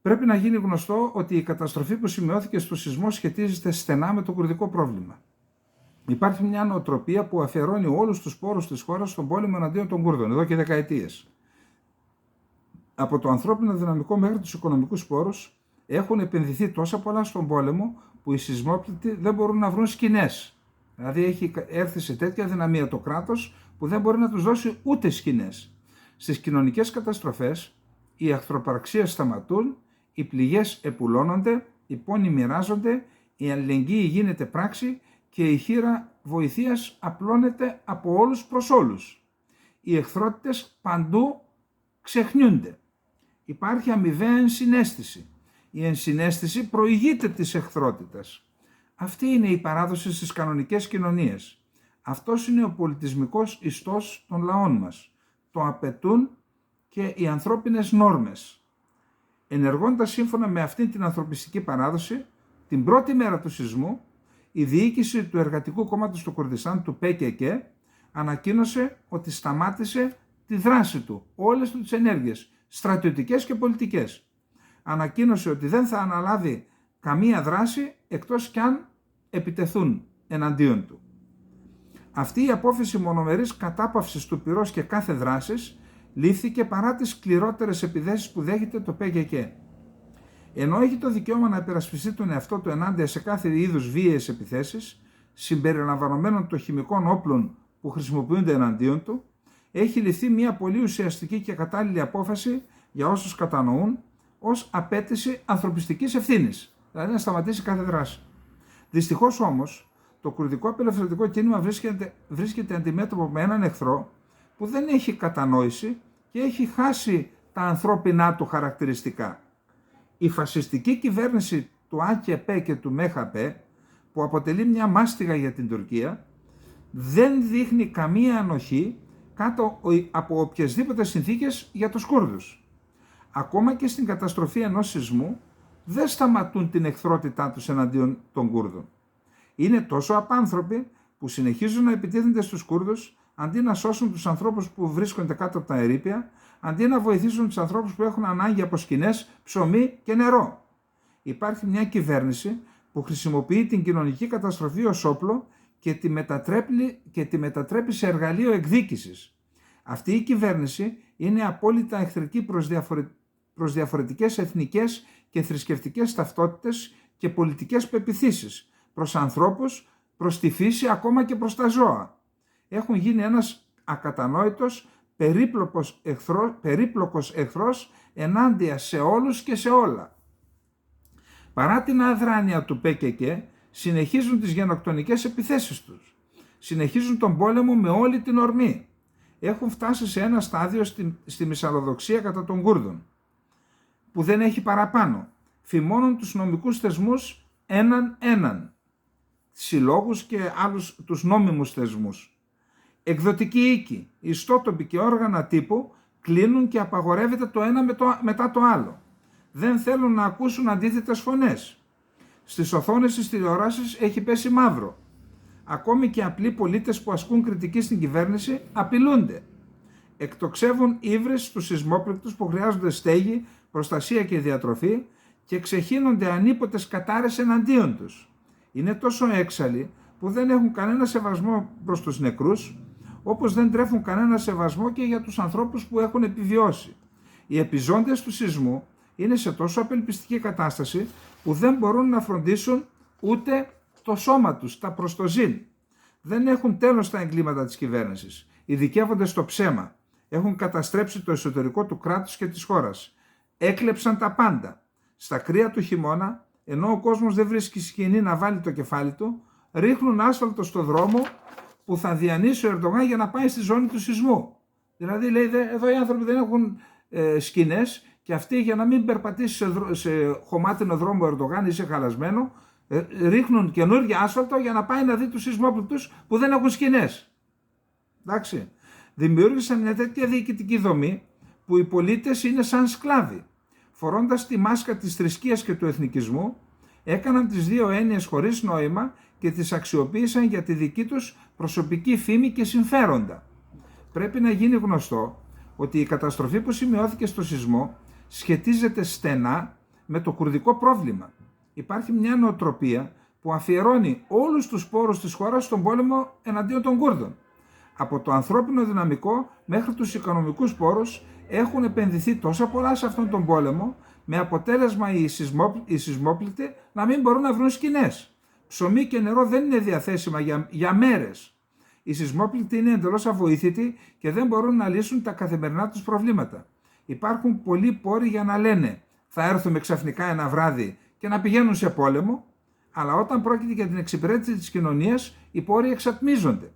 Πρέπει να γίνει γνωστό ότι η καταστροφή που σημειώθηκε στο σεισμό σχετίζεται στενά με το κουρδικό πρόβλημα. Υπάρχει μια νοοτροπία που αφιερώνει όλους τους πόρους της χώρας στον πόλεμο εναντίον των Κούρδων, εδώ και δεκαετίες. Από το ανθρώπινο δυναμικό μέχρι τους οικονομικούς πόρους έχουν επενδυθεί τόσα πολλά στον πόλεμο που οι σεισμόπληκτοι δεν μπορούν να βρουν σκηνές. Δηλαδή έχει έρθει σε τέτοια δυναμία το κράτος που δεν μπορεί να τους δώσει ούτε σκηνές. Στις κοινωνικές καταστροφές οι εχθροπραξίες σταματούν, οι πληγές επουλώνονται, οι πόνοι μοιράζονται, η αλληλεγγύη γίνεται πράξη και η χείρα βοηθείας απλώνεται από όλους προς όλους. Οι εχθρότητες παντού ξεχνιούνται. Υπάρχει αμοιβαία ενσυναίσθηση. Η ενσυναίσθηση προηγείται της εχθρότητας. Αυτή είναι η παράδοση στις κανονικές κοινωνίες. Αυτός είναι ο πολιτισμικός ιστός των λαών μας. Το απαιτούν και οι ανθρώπινες νόρμες. Ενεργώντας σύμφωνα με αυτήν την ανθρωπιστική παράδοση, την πρώτη μέρα του σεισμού, η διοίκηση του Εργατικού Κόμματος του Κουρδιστάν, του ΠΚΚ, ανακοίνωσε ότι σταμάτησε τη δράση του, όλες τις ενέργειες, στρατιωτικές και πολιτικές. Ανακοίνωσε ότι δεν θα αναλάβει καμία δράση εκτός κι αν επιτεθούν εναντίον του. Αυτή η απόφαση μονομερής κατάπαυσης του πυρός και κάθε δράσης λήφθηκε παρά τις σκληρότερες επιθέσεις που δέχεται το ΠΚΚ. Ενώ έχει το δικαίωμα να υπερασπιστεί τον εαυτό του ενάντια σε κάθε είδους βίαιες επιθέσεις, συμπεριλαμβανομένων των χημικών όπλων που χρησιμοποιούνται εναντίον του, έχει ληφθεί μια πολύ ουσιαστική και κατάλληλη απόφαση για όσους κατανοούν ως απέτηση ανθρωπιστικής ευθύνης, δηλαδή να σταματήσει κάθε δράση. Δυστυχώς όμως, το κουρδικό απελευθερωτικό κίνημα βρίσκεται αντιμέτωπο με έναν εχθρό που δεν έχει κατανόηση και έχει χάσει τα ανθρώπινά του χαρακτηριστικά. Η φασιστική κυβέρνηση του ΑΚΠ και του ΜΕΧΑΠ, που αποτελεί μια μάστιγα για την Τουρκία, δεν δείχνει καμία ανοχή κάτω από οποιασδήποτε συνθήκες για τους Κούρδους. Ακόμα και στην καταστροφή ενός σεισμού δεν σταματούν την εχθρότητά τους εναντίον των Κούρδων. Είναι τόσο απάνθρωποι που συνεχίζουν να επιτίθενται στους Κούρδους αντί να σώσουν τους ανθρώπους που βρίσκονται κάτω από τα ερείπια, αντί να βοηθήσουν τους ανθρώπους που έχουν ανάγκη από σκηνές, ψωμί και νερό. Υπάρχει μια κυβέρνηση που χρησιμοποιεί την κοινωνική καταστροφή ως όπλο και τη μετατρέπει σε εργαλείο εκδίκησης. Αυτή η κυβέρνηση είναι απόλυτα εχθρική προς διαφορετικές εθνικές και θρησκευτικές ταυτότητες και πολιτικές πεποιθήσεις, προς ανθρώπους, προς τη φύση, ακόμα και προς τα ζώα. Έχουν γίνει ένας ακατανόητος, περίπλοκος εχθρός ενάντια σε όλους και σε όλα. Παρά την αδράνεια του ΠΚΚ, συνεχίζουν τις γενοκτονικές επιθέσεις τους. Συνεχίζουν τον πόλεμο με όλη την ορμή. Έχουν φτάσει σε ένα στάδιο στη μυσαλλοδοξία κατά των Κούρδων, που δεν έχει παραπάνω. Φημώνουν τους νομικούς θεσμούς έναν, συλλόγους και άλλους τους νόμιμους θεσμούς. Εκδοτικοί οίκοι, ιστότοποι και όργανα τύπου κλείνουν και απαγορεύεται το ένα μετά το άλλο. Δεν θέλουν να ακούσουν αντίθετες φωνές. Στις οθόνες της τηλεοράσης έχει πέσει μαύρο. Ακόμη και απλοί πολίτες που ασκούν κριτική στην κυβέρνηση απειλούνται. Εκτοξεύουν ύβρις στους σεισμόπληκτους που χρειάζονται στέγη, προστασία και διατροφή και ξεχύνονται ανίποτες κατάρες εναντίον τους. Είναι τόσο έξαλλοι που δεν έχουν κανένα σεβασμό προς τους νεκρούς, όπως δεν τρέφουν κανένα σεβασμό και για τους ανθρώπους που έχουν επιβιώσει. Οι επιζώντες του σεισμού είναι σε τόσο απελπιστική κατάσταση που δεν μπορούν να φροντίσουν ούτε το σώμα τους, τα προστοζήν. Δεν έχουν τέλος τα εγκλήματα της κυβέρνησης. Ειδικεύονται στο ψέμα. Έχουν καταστρέψει το εσωτερικό του κράτους και της χώρας. Έκλεψαν τα πάντα. Στα κρύα του χειμώνα, ενώ ο κόσμος δεν βρίσκει σκηνή να βάλει το κεφάλι του, ρίχνουν άσφαλτο στο δρόμο που θα διανύσει ο Ερντογάν για να πάει στη ζώνη του σεισμού. Δηλαδή, λέει, εδώ οι άνθρωποι δεν έχουν σκηνές και αυτοί, για να μην περπατήσει σε χωμάτινο δρόμο ο Ερντογάν ή σε χαλασμένο, ρίχνουν καινούργια άσφαλτο για να πάει να δει τους σεισμόπληκτους που δεν έχουν σκηνές. Εντάξει. Δημιούργησαν μια τέτοια διοικητική δομή που οι πολίτες είναι σαν σκλάβοι. Φορώντας τη μάσκα της θρησκείας και του εθνικισμού, έκαναν τις δύο έννοιες χωρίς νόημα και τις αξιοποίησαν για τη δική τους προσωπική φήμη και συμφέροντα. Πρέπει να γίνει γνωστό ότι η καταστροφή που σημειώθηκε στο σεισμό σχετίζεται στενά με το κουρδικό πρόβλημα. Υπάρχει μια νοοτροπία που αφιερώνει όλους τους πόρους της χώρας στον πόλεμο εναντίον των Κούρδων. Από το ανθρώπινο δυναμικό μέχρι τους οικονομικούς πόρους έχουν επενδυθεί τόσα πολλά σε αυτόν τον πόλεμο, με αποτέλεσμα οι σεισμόπληκτοι να μην μπορούν να βρουν σκηνές. Ψωμί και νερό δεν είναι διαθέσιμα για μέρες. Οι σεισμόπληκτοι είναι εντελώς αβοήθητοι και δεν μπορούν να λύσουν τα καθημερινά τους προβλήματα. Υπάρχουν πολλοί πόροι για να λένε θα έρθουμε ξαφνικά ένα βράδυ και να πηγαίνουν σε πόλεμο, αλλά όταν πρόκειται για την εξυπηρέτηση της κοινωνίας, οι πόροι εξατμίζονται.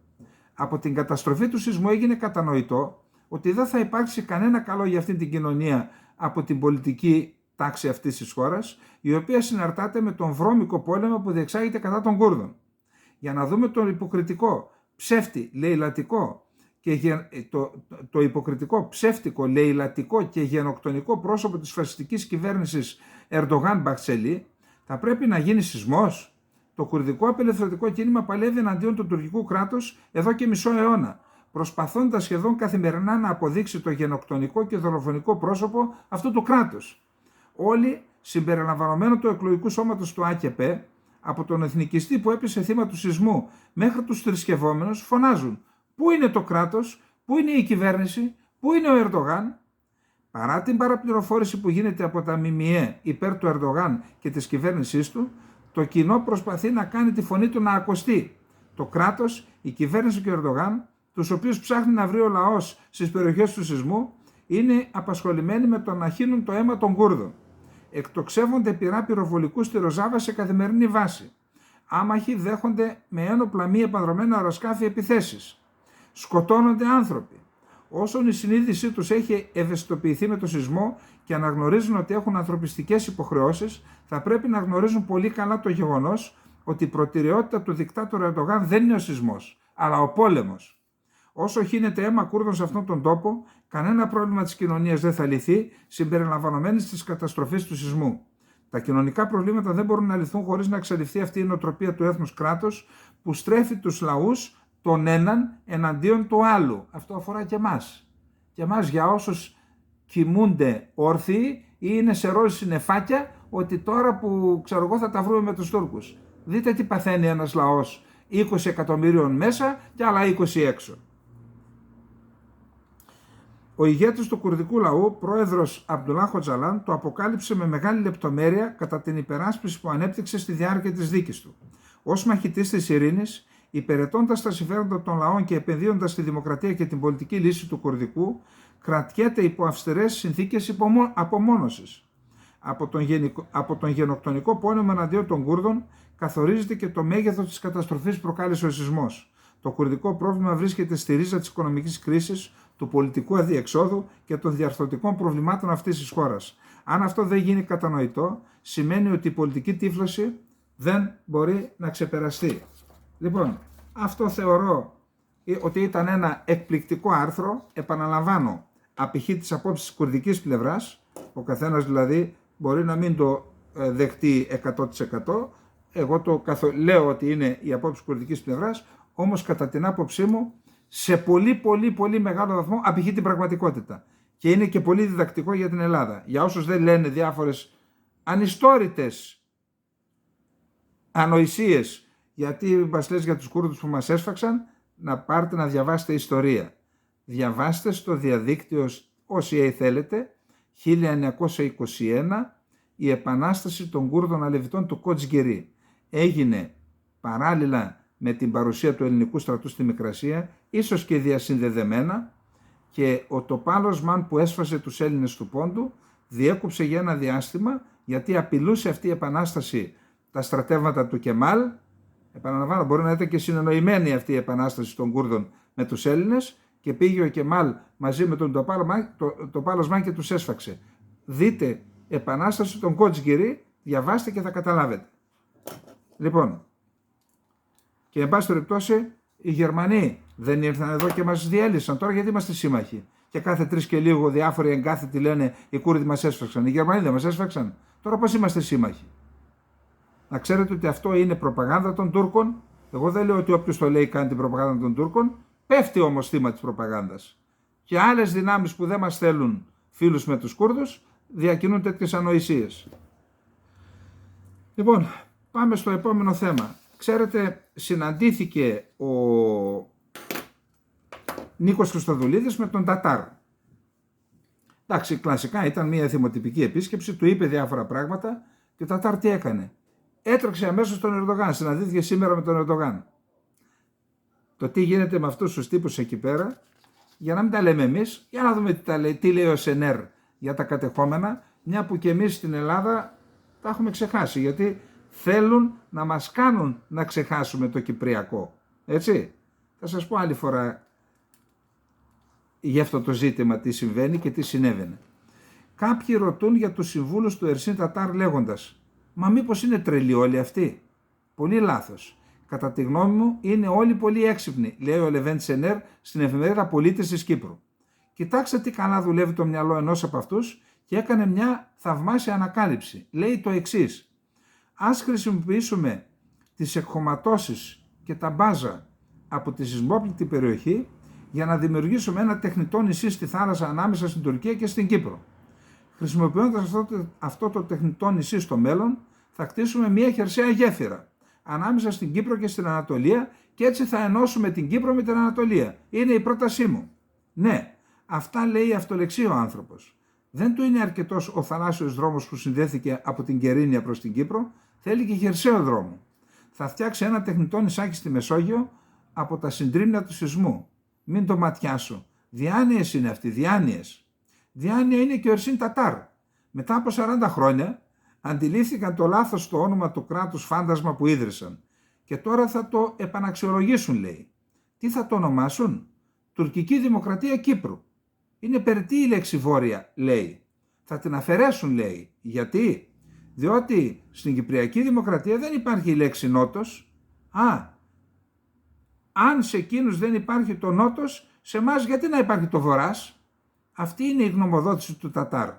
Από την καταστροφή του σεισμού έγινε κατανοητό ότι δεν θα υπάρξει κανένα καλό για αυτή την κοινωνία από την πολιτική τάξη αυτής της χώρας, η οποία συναρτάται με τον βρώμικο πόλεμο που διεξάγεται κατά των Κούρδων. Για να δούμε τον υποκριτικό, ψεύτη, λαιλατικό και το υποκριτικό, ψεύτικο, λαιλατικό και γενοκτονικό πρόσωπο της φασιστικής κυβέρνησης Ερντογάν-Μπαχτσελή, θα πρέπει να γίνει σεισμός. Το κουρδικό απελευθερωτικό κίνημα παλεύει εναντίον του τουρκικού κράτους εδώ και μισό αιώνα, προσπαθώντας σχεδόν καθημερινά να αποδείξει το γενοκτονικό και δολοφονικό πρόσωπο αυτού του κράτους. Όλοι, συμπεριλαμβανομένου του εκλογικού σώματος του ΑΚΠ, από τον εθνικιστή που έπεσε θύμα του σεισμού μέχρι τους θρησκευόμενους, φωνάζουν «Πού είναι το κράτος, πού είναι η κυβέρνηση, πού είναι ο Ερντογάν?» Παρά την παραπληροφόρηση που γίνεται από τα ΜΜΕ υπέρ του Ερντογάν και της κυβέρνησής του, το κοινό προσπαθεί να κάνει τη φωνή του να ακουστεί. Το κράτος, η κυβέρνηση και ο Ερντογάν, τους οποίους ψάχνει να βρει ο λαός στις περιοχές του σεισμού, είναι απασχολημένοι με το να χύνουν το αίμα των Κούρδων. Εκτοξεύονται πυρά πυροβολικού στη Ροζάβα σε καθημερινή βάση. Άμαχοι δέχονται με ένοπλα μη επανδρομένα αεροσκάφη επιθέσεις. Σκοτώνονται άνθρωποι. Όσον η συνείδησή τους έχει ευαισθητοποιηθεί με το σεισμό και αναγνωρίζουν ότι έχουν ανθρωπιστικές υποχρεώσεις, θα πρέπει να γνωρίζουν πολύ καλά το γεγονός ότι η προτεραιότητα του δικτάτορα Ερντογάν δεν είναι ο σεισμός, αλλά ο πόλεμος. Όσο χύνεται αίμα Κούρδων σε αυτόν τον τόπο, κανένα πρόβλημα της κοινωνίας δεν θα λυθεί, συμπεριλαμβανομένης της καταστροφής του σεισμού. Τα κοινωνικά προβλήματα δεν μπορούν να λυθούν χωρίς να εξαλειφθεί αυτή η νοοτροπία του έθνους κράτος που στρέφει τους λαούς τον έναν εναντίον του άλλου. Αυτό αφορά και εμάς. Και εμάς, για όσους κοιμούνται όρθιοι ή είναι σε ροζ συννεφάκια, ότι τώρα που ξέρω εγώ θα τα βρούμε με τους Τούρκους. Δείτε τι παθαίνει ένας λαός, 20 εκατομμυρίων μέσα και άλλα 20 έξω. Ο ηγέτης του κουρδικού λαού, πρόεδρος Αμπτουλάχ Οτζαλάν, το αποκάλυψε με μεγάλη λεπτομέρεια κατά την υπεράσπιση που ανέπτυξε στη διάρκεια της δίκης του. Ως μαχητής της ειρήνης, υπηρετώντας τα συμφέροντα των λαών και επενδύοντας στη δημοκρατία και την πολιτική λύση του Κουρδικού, κρατιέται υπό αυστηρές συνθήκες απομόνωσης. Από τον γενοκτονικό πόλεμο εναντίον των Κούρδων καθορίζεται και το μέγεθος της καταστροφής που προκάλεσε ο σεισμός. Το κουρδικό πρόβλημα βρίσκεται στη ρίζα της οικονομικής κρίσης, του πολιτικού αδιεξόδου και των διαρθρωτικών προβλημάτων αυτής της χώρας. Αν αυτό δεν γίνει κατανοητό, σημαίνει ότι η πολιτική τύφλωση δεν μπορεί να ξεπεραστεί. Λοιπόν, αυτό θεωρώ ότι ήταν ένα εκπληκτικό άρθρο, επαναλαμβάνω, απηχεί τις απόψεις της κουρδικής πλευράς, ο καθένας δηλαδή μπορεί να μην το δεχτεί 100%, εγώ λέω ότι είναι η απόψη κουρδικής πλευράς, όμως κατά την άποψή μου σε πολύ μεγάλο βαθμό απηχεί την πραγματικότητα και είναι και πολύ διδακτικό για την Ελλάδα. Για όσους δεν λένε διάφορες ανιστόρητες ανοησίες γιατί μας λες για τους Κούρδους που μας έσφαξαν, να πάρετε να διαβάσετε ιστορία. Διαβάστε στο διαδίκτυο όσοι θέλετε 1921 η επανάσταση των Κούρδων Αλεβιτών του Κοτζγκερί. Έγινε παράλληλα με την παρουσία του ελληνικού στρατού στη Μικρασία, ίσως και διασυνδεδεμένα, και ο Τοπάλος Μαν που έσφασε τους Έλληνες του Πόντου διέκοψε για ένα διάστημα γιατί απειλούσε αυτή η επανάσταση τα στρατεύματα του Κεμάλ. Επαναλαμβάνω, μπορεί να ήταν και συνεννοημένη αυτή η επανάσταση των Κούρδων με τους Έλληνες και πήγε ο Κεμάλ μαζί με τον Τοπάλος Μαν και τους έσφαξε. Δείτε επανάσταση των Κοτζγκερί, διαβάστε και θα καταλάβετε. Λοιπόν, και εν πάση περιπτώσει οι Γερμανοί δεν ήρθαν εδώ και μας διέλυσαν τώρα γιατί είμαστε σύμμαχοι. Και κάθε 3 και λίγο διάφοροι εγκάθετοι λένε οι Κούρδοι μας έσφαξαν. Οι Γερμανοί δεν μας έσφαξαν. Τώρα πώς είμαστε σύμμαχοι? Να ξέρετε ότι αυτό είναι προπαγάνδα των Τούρκων. Εγώ δεν λέω ότι όποιος το λέει κάνει την προπαγάνδα των Τούρκων. Πέφτει όμως θύμα της προπαγάνδας. Και άλλες δυνάμεις που δεν μας θέλουν φίλους με τους Κούρδους διακινούν τέτοιες ανοησίες. Λοιπόν, πάμε στο επόμενο θέμα. Ξέρετε, συναντήθηκε ο Νίκος Χριστοδουλίδης με τον Τατάρ. Εντάξει, κλασικά ήταν μια θυμοτυπική επίσκεψη, του είπε διάφορα πράγματα και ο Τατάρ τι έκανε? Έτρεξε αμέσως στον Ερντογάν, συναντήθηκε σήμερα με τον Ερντογάν. Το τι γίνεται με αυτούς τους τύπους εκεί πέρα, για να μην τα λέμε εμείς, για να δούμε τι λέει ο Σενέρ για τα κατεχόμενα, μια που και εμείς στην Ελλάδα τα έχουμε ξεχάσει, γιατί θέλουν να μας κάνουν να ξεχάσουμε το Κυπριακό. Έτσι, θα σας πω άλλη φορά για αυτό το ζήτημα τι συμβαίνει και τι συνέβαινε. Κάποιοι ρωτούν για τους συμβούλους του Ερσίν Τατάρ λέγοντας, μα μήπως είναι τρελοί όλοι αυτοί? Πολύ λάθος. Κατά τη γνώμη μου είναι όλοι πολύ έξυπνοι, λέει ο Λεβέντ Σενέρ στην εφημερίδα Πολίτες της Κύπρου. Κοιτάξτε τι καλά δουλεύει το μυαλό ενός από αυτούς και έκανε μια θαυμάσια ανακάλυψη. Λέει το εξής. Ας χρησιμοποιήσουμε τις εκχωματώσεις και τα μπάζα από τη σεισμόπληκτη περιοχή για να δημιουργήσουμε ένα τεχνητό νησί στη θάλασσα ανάμεσα στην Τουρκία και στην Κύπρο. Χρησιμοποιώντας αυτό το τεχνητό νησί στο μέλλον, θα χτίσουμε μια χερσαία γέφυρα ανάμεσα στην Κύπρο και στην Ανατολία και έτσι θα ενώσουμε την Κύπρο με την Ανατολία. Είναι η πρότασή μου. Ναι, αυτά λέει αυτολεξί ο άνθρωπος. Δεν του είναι αρκετός ο θαλάσσιος δρόμος που συνδέθηκε από την Κερίνια προς την Κύπρο, θέλει και χερσαίο δρόμο. Θα φτιάξει ένα τεχνητό νησάκι στη Μεσόγειο από τα συντρίμμια του σεισμού. Μην το ματιάσω. Διάνοιες είναι αυτοί, διάνοιες. Διάνοια είναι και ο Ερσίν Τατάρ. Μετά από 40 χρόνια αντιλήφθηκαν το λάθος στο όνομα του κράτους φάντασμα που ίδρυσαν και τώρα θα το επαναξιολογήσουν, λέει. Τι θα το ονομάσουν? τουρκική δημοκρατία Κύπρου. Είναι περιττή η λέξη βόρεια, λέει. Θα την αφαιρέσουν, λέει. Γιατί? Διότι στην Κυπριακή Δημοκρατία δεν υπάρχει η λέξη νότος. Αν σε εκείνους δεν υπάρχει το νότος, σε εμάς γιατί να υπάρχει το βορράς? Αυτή είναι η γνωμοδότηση του Τατάρ.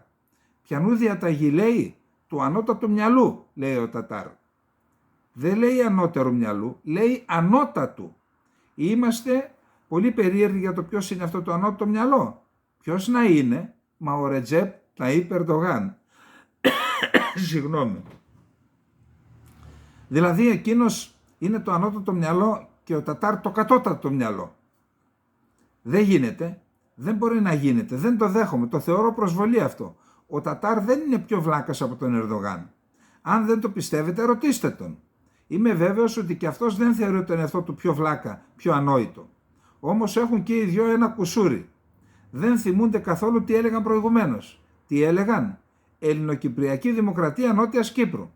Ποιανού διαταγή λέει? Του ανώτατου μυαλού, λέει ο Τατάρ. Δεν λέει ανώτερου μυαλού, λέει ανώτατου. Είμαστε πολύ περίεργοι για το ποιος είναι αυτό το ανώτατο μυαλό. Ποιος να είναι? Μα ο Ρετζέπ Ταΐπ Ερντογάν. Συγγνώμη. Δηλαδή εκείνος είναι το ανώτατο μυαλό και ο Τατάρ το κατώτατο μυαλό. Δεν γίνεται. Δεν μπορεί να γίνεται. Δεν το δέχομαι. Το θεωρώ προσβολή αυτό. Ο Τατάρ δεν είναι πιο βλάκας από τον Ερντογάν. Αν δεν το πιστεύετε, ρωτήστε τον. Είμαι βέβαιος ότι και αυτός δεν θεωρεί τον εαυτό του πιο βλάκα, πιο ανόητο. Όμως έχουν και οι δυο ένα κουσούρι. Δεν θυμούνται καθόλου τι έλεγαν προηγουμένως. Τι έλεγαν? Ελληνοκυπριακή Δημοκρατία Νότιας Κύπρου.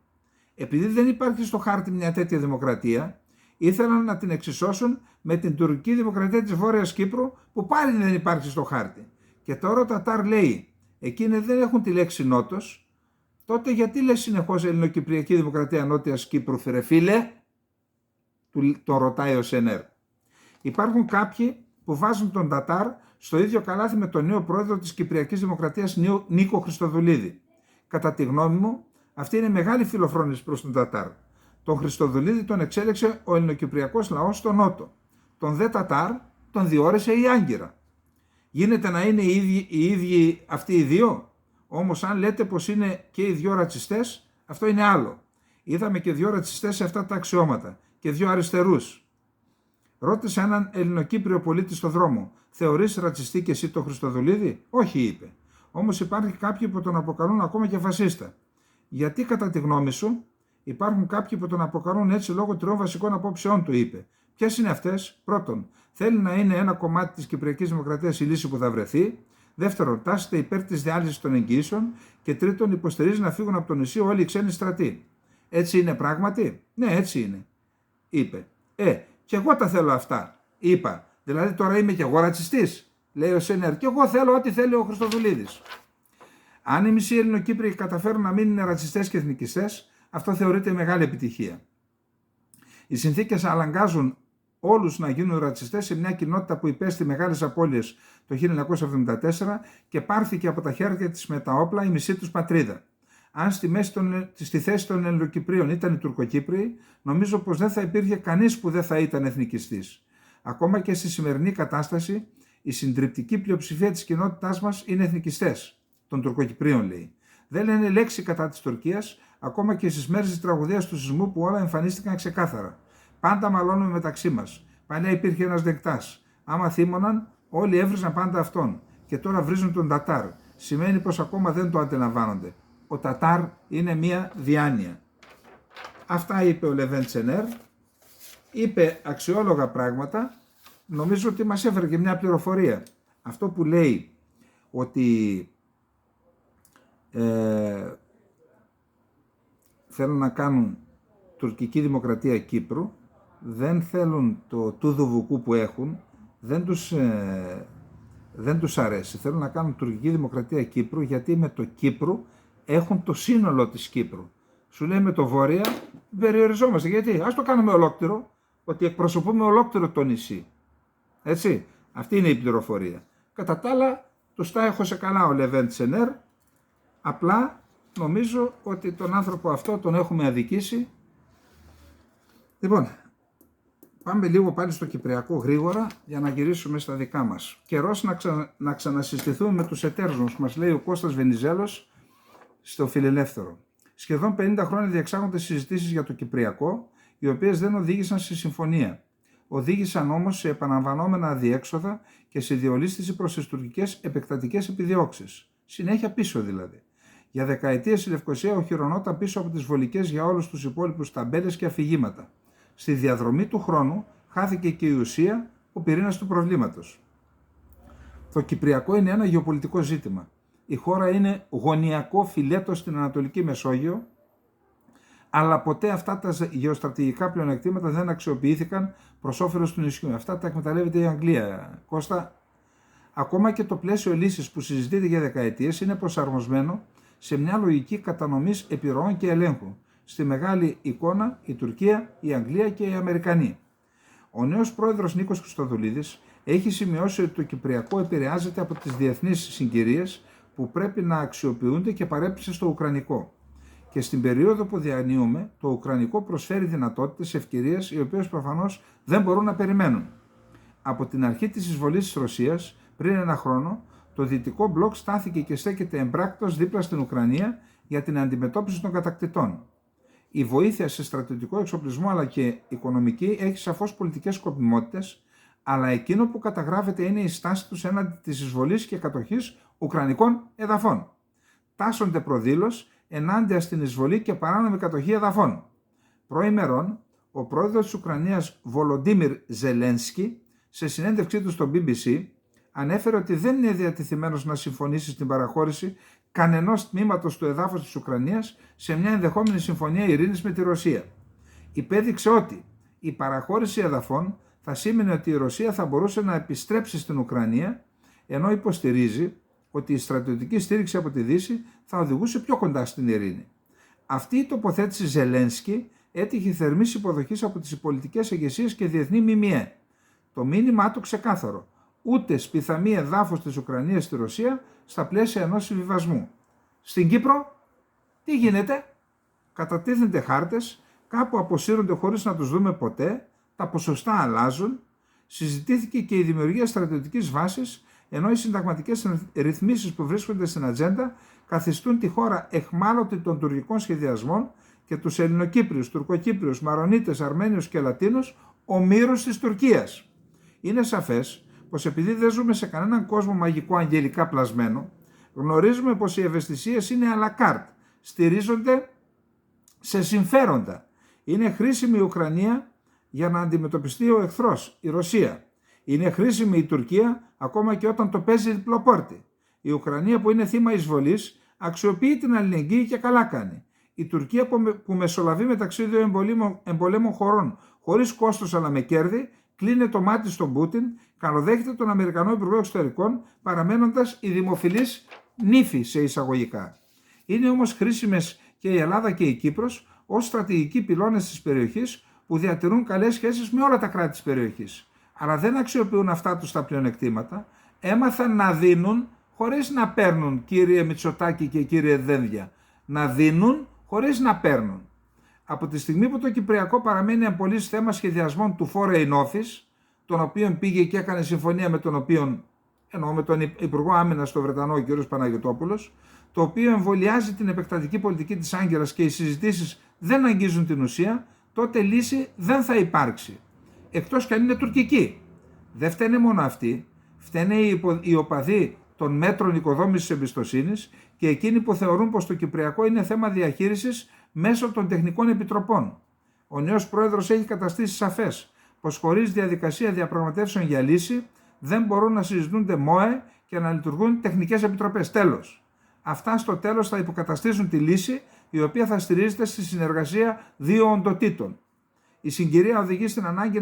Επειδή δεν υπάρχει στο χάρτη μια τέτοια δημοκρατία, ήθελαν να την εξισώσουν με την τουρκική δημοκρατία της Βόρειας Κύπρου, που πάλι δεν υπάρχει στο χάρτη. Και τώρα ο Τατάρ λέει, εκείνοι δεν έχουν τη λέξη νότος, τότε γιατί λέει συνεχώς Ελληνοκυπριακή Δημοκρατία Νότιας Κύπρου, φίλε? Το ρωτάει ο Σενέρ. Υπάρχουν κάποιοι που βάζουν τον Τατάρ στο ίδιο καλάθι με τον νέο πρόεδρο της Κυπριακής Δημοκρατίας, Νίκο Χριστοδουλίδη. Κατά τη γνώμη μου, αυτή είναι μεγάλη φιλοφρόνηση προς τον Τατάρ. Τον Χριστοδουλίδη τον εξέλεξε ο ελληνοκυπριακός λαός στο νότο. Τον δε Τατάρ τον διόρισε η Άγκυρα. Γίνεται να είναι οι ίδιοι αυτοί οι δύο? Όμως αν λέτε πως είναι και οι δυο ρατσιστές, αυτό είναι άλλο. Είδαμε και δυο ρατσιστές σε αυτά τα αξιώματα και δυο αριστερούς. Ρώτησε έναν Ελληνοκύπριο πολίτη στο δρόμο, θεωρείς ρατσιστή και εσύ τον Χριστοδουλίδη? Όχι, είπε. Όμως υπάρχει κάποιοι που τον αποκαλούν ακόμα και φασίστα. Γιατί κατά τη γνώμη σου? Υπάρχουν κάποιοι που τον αποκαλούν έτσι λόγω τριών βασικών απόψεών του, είπε. Ποιες είναι αυτές? Πρώτον, θέλει να είναι ένα κομμάτι της Κυπριακής Δημοκρατίας η λύση που θα βρεθεί. Δεύτερον, τάσσεται υπέρ της διάλυσης των εγγύσεων. Και τρίτον, υποστηρίζει να φύγουν από το νησί όλοι οι ξένοι στρατοί. Έτσι είναι πράγματι? Ναι, έτσι είναι, είπε. Και εγώ τα θέλω αυτά, είπα. Δηλαδή τώρα είμαι και εγώ ρατσιστής, λέει ο Σενέρ. Και εγώ θέλω ό,τι θέλει ο Χριστοδουλίδης. Αν οι μισοί Ελληνοκύπριοι καταφέρουν να μην είναι ρατσιστές και εθνικιστές, αυτό θεωρείται μεγάλη επιτυχία. Οι συνθήκες αναγκάζουν όλους να γίνουν ρατσιστές σε μια κοινότητα που υπέστη μεγάλες απώλειες το 1974 και πάρθηκε από τα χέρια της με τα όπλα η μισή τους πατρίδα. Αν στη θέση των Ελληνοκυπρίων ήταν οι Τουρκοκύπριοι, νομίζω πως δεν θα υπήρχε κανείς που δεν θα ήταν εθνικιστής. Ακόμα και στη σημερινή κατάσταση, η συντριπτική πλειοψηφία της κοινότητάς μας είναι εθνικιστές, των Τουρκοκυπρίων λέει. Δεν λένε λέξη κατά της Τουρκίας, ακόμα και στις μέρες της τραγωδίας του σεισμού που όλα εμφανίστηκαν ξεκάθαρα. Πάντα μαλώνουμε μεταξύ μας. Παλιά υπήρχε ένας δεκτάς. Άμα θύμωναν, όλοι έβριζαν πάντα αυτόν. Και τώρα βρίζουν τον Τατάρ. Σημαίνει πως ακόμα δεν το αντιλαμβάνονται. Ο Τατάρ είναι μία διάνοια. Αυτά είπε ο Λεβέντ Σενέρ. Είπε αξιόλογα πράγματα. Νομίζω ότι μας έφερε και μια πληροφορία. Αυτό που λέει ότι θέλουν να κάνουν τουρκική δημοκρατία Κύπρου, δεν θέλουν το τούδου που έχουν, δεν τους αρέσει. Θέλουν να κάνουν τουρκική δημοκρατία Κύπρου γιατί με το Κύπρου έχουν το σύνολο της Κύπρου. Σου λέει με το Βόρεια περιοριζόμαστε. Γιατί? Ας το κάνουμε ολόκληρο, ότι εκπροσωπούμε ολόκληρο το νησί. Έτσι, αυτή είναι η πληροφορία. Κατά τα άλλα, τους τα έχω σε καλά ο Λεβέντ Σενέρ. Απλά νομίζω ότι τον άνθρωπο αυτό τον έχουμε αδικήσει. Λοιπόν, πάμε λίγο πάλι στο Κυπριακό γρήγορα για να γυρίσουμε στα δικά μας. Καιρός να ξανασυστηθούμε με τους εταίρους μας, λέει ο Κώστας Βενιζέλος στο Φιλελεύθερο. Σχεδόν 50 χρόνια διεξάγονται συζητήσεις για το Κυπριακό, οι οποίες δεν οδήγησαν σε συμφωνία. Οδήγησαν όμως σε επαναλαμβανόμενα αδιέξοδα και σε διολίσθηση προς τις τουρκικές επεκτατικές επιδιώξεις. Συνέχεια πίσω δηλαδή. Για δεκαετίες η Λευκοσία οχυρωνόταν πίσω από τις βολικές για όλους τους υπόλοιπους ταμπέλες και αφηγήματα. Στη διαδρομή του χρόνου χάθηκε και η ουσία, ο πυρήνας του προβλήματος. Το Κυπριακό είναι ένα γεωπολιτικό ζήτημα. Η χώρα είναι γωνιακό φιλέτο στην Ανατολική Μεσόγειο, Αλλά ποτέ αυτά τα γεωστρατηγικά πλεονεκτήματα δεν αξιοποιήθηκαν προς όφελος του νησιού. Αυτά τα εκμεταλλεύεται η Αγγλία, Κώστα. Ακόμα και το πλαίσιο λύσης που συζητείται για δεκαετίες είναι προσαρμοσμένο σε μια λογική κατανομής επιρροών και ελέγχου. Στη μεγάλη εικόνα η Τουρκία, η Αγγλία και οι Αμερικανοί. Ο νέος πρόεδρος Νίκος Χριστοδουλίδης έχει σημειώσει ότι το Κυπριακό επηρεάζεται από τις διεθνείς συγκυρίες που πρέπει να αξιοποιούνται και παρέπεισε στο Ουκρανικό. Και στην περίοδο που διανύουμε, το Ουκρανικό προσφέρει δυνατότητες, ευκαιρίες, οι οποίες προφανώς δεν μπορούν να περιμένουν. Από την αρχή της εισβολής της Ρωσίας, πριν ένα χρόνο, το δυτικό μπλοκ στάθηκε και στέκεται εμπράκτος δίπλα στην Ουκρανία για την αντιμετώπιση των κατακτητών. Η βοήθεια σε στρατιωτικό εξοπλισμό αλλά και οικονομική έχει σαφώς πολιτικές σκοπιμότητες, αλλά εκείνο που καταγράφεται είναι η στάση τους έναντι της εισβολής και κατοχής ουκρανικών εδαφών. Τάσσονται προδήλως ενάντια στην εισβολή και παράνομη κατοχή εδαφών. Προημερών, ο πρόεδρος της Ουκρανίας Βολοντίμιρ Ζελένσκι, σε συνέντευξή του στο BBC, ανέφερε ότι δεν είναι διατεθειμένος να συμφωνήσει στην παραχώρηση κανενός τμήματος του εδάφους της Ουκρανίας σε μια ενδεχόμενη συμφωνία ειρήνης με τη Ρωσία. Υπέδειξε ότι η παραχώρηση εδαφών θα σήμαινε ότι η Ρωσία θα μπορούσε να επιστρέψει στην Ουκρανία, ενώ υποστηρίζει ότι η στρατιωτική στήριξη από τη Δύση θα οδηγούσε πιο κοντά στην ειρήνη. Αυτή η τοποθέτηση Ζελένσκι έτυχε θερμής υποδοχής από τις πολιτικές ηγεσίες και διεθνή ΜΜΕ. Το μήνυμά του ξεκάθαρο: ούτε σπιθαμή εδάφους της Ουκρανίας στη Ρωσία στα πλαίσια ενός συμβιβασμού. Στην Κύπρο, τι γίνεται? Κατατίθενται χάρτες, κάπου αποσύρονται χωρίς να τους δούμε ποτέ, τα ποσοστά αλλάζουν, συζητήθηκε και η δημιουργία στρατιωτικής βάσης, ενώ οι συνταγματικές ρυθμίσεις που βρίσκονται στην ατζέντα καθιστούν τη χώρα εχμάλωτη των τουρκικών σχεδιασμών και τους Ελληνοκύπριους, Τουρκοκύπριους, Μαρονίτες, Αρμένιους και Λατίνους ομήρους της Τουρκίας. Είναι σαφές πως επειδή δεν ζούμε σε κανέναν κόσμο μαγικό αγγελικά πλασμένο, γνωρίζουμε πως οι ευαισθησίες είναι à la carte, στηρίζονται σε συμφέροντα. Είναι χρήσιμη η Ουκρανία για να αντιμετωπιστεί ο εχθρός, η Ρωσία. Είναι χρήσιμη η Τουρκία ακόμα και όταν το παίζει διπλοπόρτη. Η Ουκρανία που είναι θύμα εισβολής αξιοποιεί την αλληλεγγύη και καλά κάνει. Η Τουρκία που μεσολαβεί μεταξύ δύο εμπολέμων χωρών χωρίς κόστος αλλά με κέρδη, κλείνει το μάτι στον Πούτιν, καλοδέχεται τον Αμερικανό Υπουργό Εξωτερικών, παραμένοντας η δημοφιλής νύφη σε εισαγωγικά. Είναι όμως χρήσιμες και η Ελλάδα και η Κύπρος ως στρατηγικοί πυλώνες της περιοχής που διατηρούν καλές σχέσεις με όλα τα κράτη της περιοχής. Αλλά δεν αξιοποιούν αυτά τους τα πλεονεκτήματα, έμαθαν να δίνουν χωρίς να παίρνουν, κύριε Μητσοτάκη και κύριε Δένδια. Να δίνουν χωρίς να παίρνουν. Από τη στιγμή που το Κυπριακό παραμένει εμπολής θέμα σχεδιασμών του Foreign Office, τον οποίον πήγε και έκανε συμφωνία με με τον Υπουργό Άμυνας του Βρετανό κ. Παναγιωτόπουλος, το οποίο εμβολιάζει την επεκτατική πολιτική της Άγκυρας και οι συζητήσεις δεν αγγίζουν την ουσία, τότε λύση δεν θα υπάρξει. Εκτός κι αν είναι τουρκική. Δεν φταίνε μόνο αυτοί, φταίνε οι οπαδοί των μέτρων οικοδόμησης εμπιστοσύνης και εκείνοι που θεωρούν πως το Κυπριακό είναι θέμα διαχείρισης μέσω των τεχνικών επιτροπών. Ο νέος πρόεδρος έχει καταστήσει σαφές πως χωρίς διαδικασία διαπραγματεύσεων για λύση δεν μπορούν να συζητούνται ΜΟΕ και να λειτουργούν τεχνικές επιτροπές. Τέλος. Αυτά στο τέλος θα υποκαταστήσουν τη λύση, η οποία θα στηρίζεται στη συνεργασία δύο οντοτήτων. Η συγκυρία οδηγεί στην ανάγκη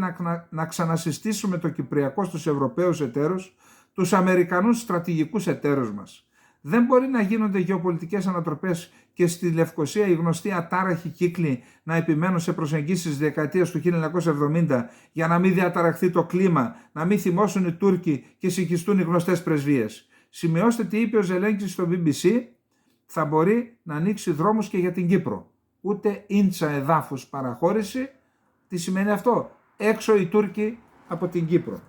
να ξανασυστήσουμε το Κυπριακό στους Ευρωπαίους εταίρους, τους Αμερικανούς στρατηγικούς εταίρους μας. Δεν μπορεί να γίνονται γεωπολιτικές ανατροπές και στη Λευκοσία οι γνωστοί ατάραχοι κύκλοι να επιμένουν σε προσεγγίσεις της δεκαετίας του 1970 για να μην διαταραχθεί το κλίμα, να μην θυμώσουν οι Τούρκοι και συγχυστούν οι γνωστές πρεσβείες. Σημειώστε τι είπε ο Ζελένσκι στο BBC, θα μπορεί να ανοίξει δρόμους και για την Κύπρο. Ούτε ίντσα εδάφους παραχώρηση. Τι σημαίνει αυτό? Έξω οι Τούρκοι από την Κύπρο.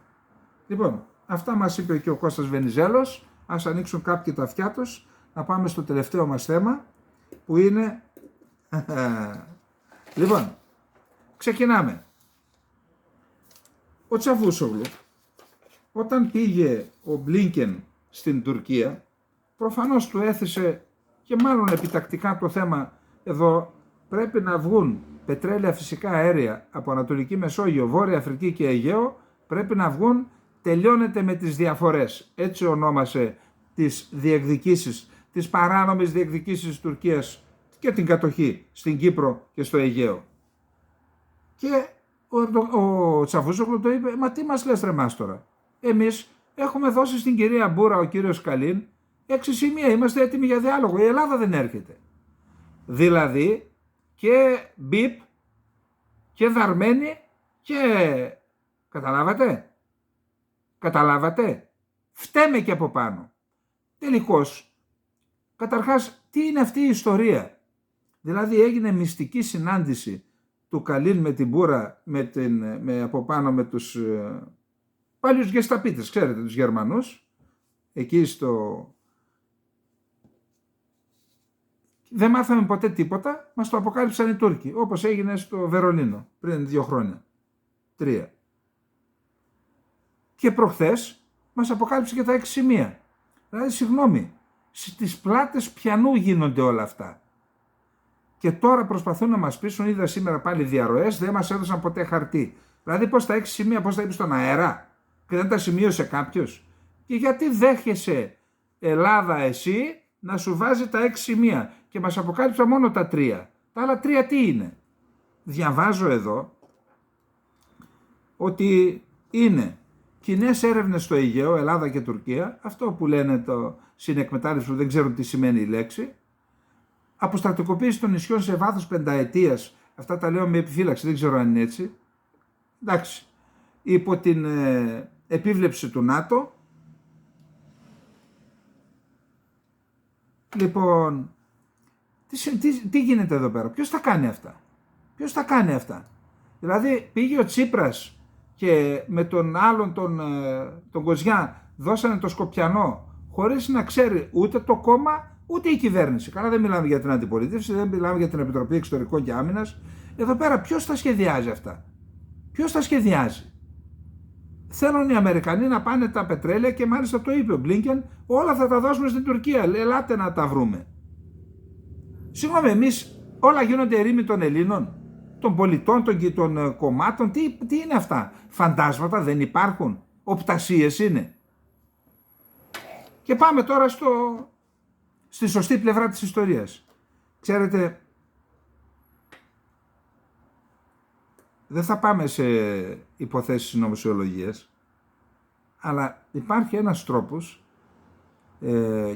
Λοιπόν, αυτά μας είπε και ο Κώστας Βενιζέλος. Ας ανοίξουν κάποιοι τα αυτιά τους, να πάμε στο τελευταίο μας θέμα, που είναι... Λοιπόν, ξεκινάμε. Ο Τσαβούσογλου, όταν πήγε ο Μπλίνκεν στην Τουρκία, προφανώς του έθεσε και μάλλον επιτακτικά το θέμα εδώ, πρέπει να βγουν πετρέλαια φυσικά αέρια από Ανατολική Μεσόγειο, Βόρεια Αφρική και Αιγαίο, πρέπει να βγουν, τελειώνεται με τις διαφορές. Έτσι ονόμασε τις διεκδικήσεις, τις παράνομες διεκδικήσεις της Τουρκίας και την κατοχή στην Κύπρο και στο Αιγαίο. Και ο Τσαβούσογλου το είπε, μα τι μας λες ρε μάστορα, εμείς έχουμε δώσει στην κυρία Μπούρα, ο κύριος Καλίν, 6 σημεία, είμαστε έτοιμοι για διάλογο, η Ελλάδα δεν έρχεται. Δηλαδή και μπιπ και δαρμένη και καταλάβατε, φταίμε και από πάνω. Τελικώς, καταρχάς, τι είναι αυτή η ιστορία? Δηλαδή έγινε μυστική συνάντηση του Καλίν με την Μπούρα, από πάνω με τους παλιούς γεσταπίτες, ξέρετε, τους Γερμανούς, εκεί δεν μάθαμε ποτέ τίποτα, μας το αποκάλυψαν οι Τούρκοι, όπως έγινε στο Βερολίνο πριν 2 χρόνια, 3. Και προχθές μας αποκάλυψε και τα 6 σημεία. Δηλαδή, συγγνώμη, στις πλάτες ποιανού γίνονται όλα αυτά? Και τώρα προσπαθούν να μας πείσουν, είδα σήμερα πάλι διαρροές, δεν μας έδωσαν ποτέ χαρτί. Δηλαδή πώς τα 6 σημεία, πώς τα είπε στον αέρα και δεν τα σημείωσε κάποιος? Και γιατί δέχεσαι, Ελλάδα, εσύ να σου βάζει τα 6 σημεία και μας αποκάλυψα μόνο τα 3? Τα άλλα 3 τι είναι? Διαβάζω εδώ ότι είναι κοινές έρευνες στο Αιγαίο, Ελλάδα και Τουρκία, αυτό που λένε το συνεκμετάλλευση που δεν ξέρουν τι σημαίνει η λέξη, αποστρατικοποίηση των νησιών σε βάθος 5 ετίας, αυτά τα λέω με επιφύλαξη, δεν ξέρω αν είναι έτσι, εντάξει, υπό την επίβλεψη του ΝΑΤΟ. Λοιπόν, τι γίνεται εδώ πέρα, ποιος τα κάνει αυτά? Δηλαδή πήγε ο Τσίπρας και με τον άλλον τον Κοζιά δώσανε το Σκοπιανό χωρίς να ξέρει ούτε το κόμμα ούτε η κυβέρνηση. Καλά, δεν μιλάμε για την αντιπολίτευση, δεν μιλάμε για την Επιτροπή Εξωτερικών και Άμυνας. Εδώ πέρα ποιος τα σχεδιάζει αυτά? Ποιος τα σχεδιάζει? Θέλουν οι Αμερικανοί να πάνε τα πετρέλαια και μάλιστα το είπε ο Μπλίνκεν, όλα θα τα δώσουμε στην Τουρκία, ελάτε να τα βρούμε. Συγγνώμη, εμείς όλα γίνονται ερήμοι των Ελλήνων, των πολιτών, των κομμάτων, τι είναι αυτά? Φαντάσματα δεν υπάρχουν, οπτασίες είναι. Και πάμε τώρα στη σωστή πλευρά της ιστορίας. Ξέρετε, δεν θα πάμε σε υποθέσεις συνωμοσιολογίας, αλλά υπάρχει ένας τρόπος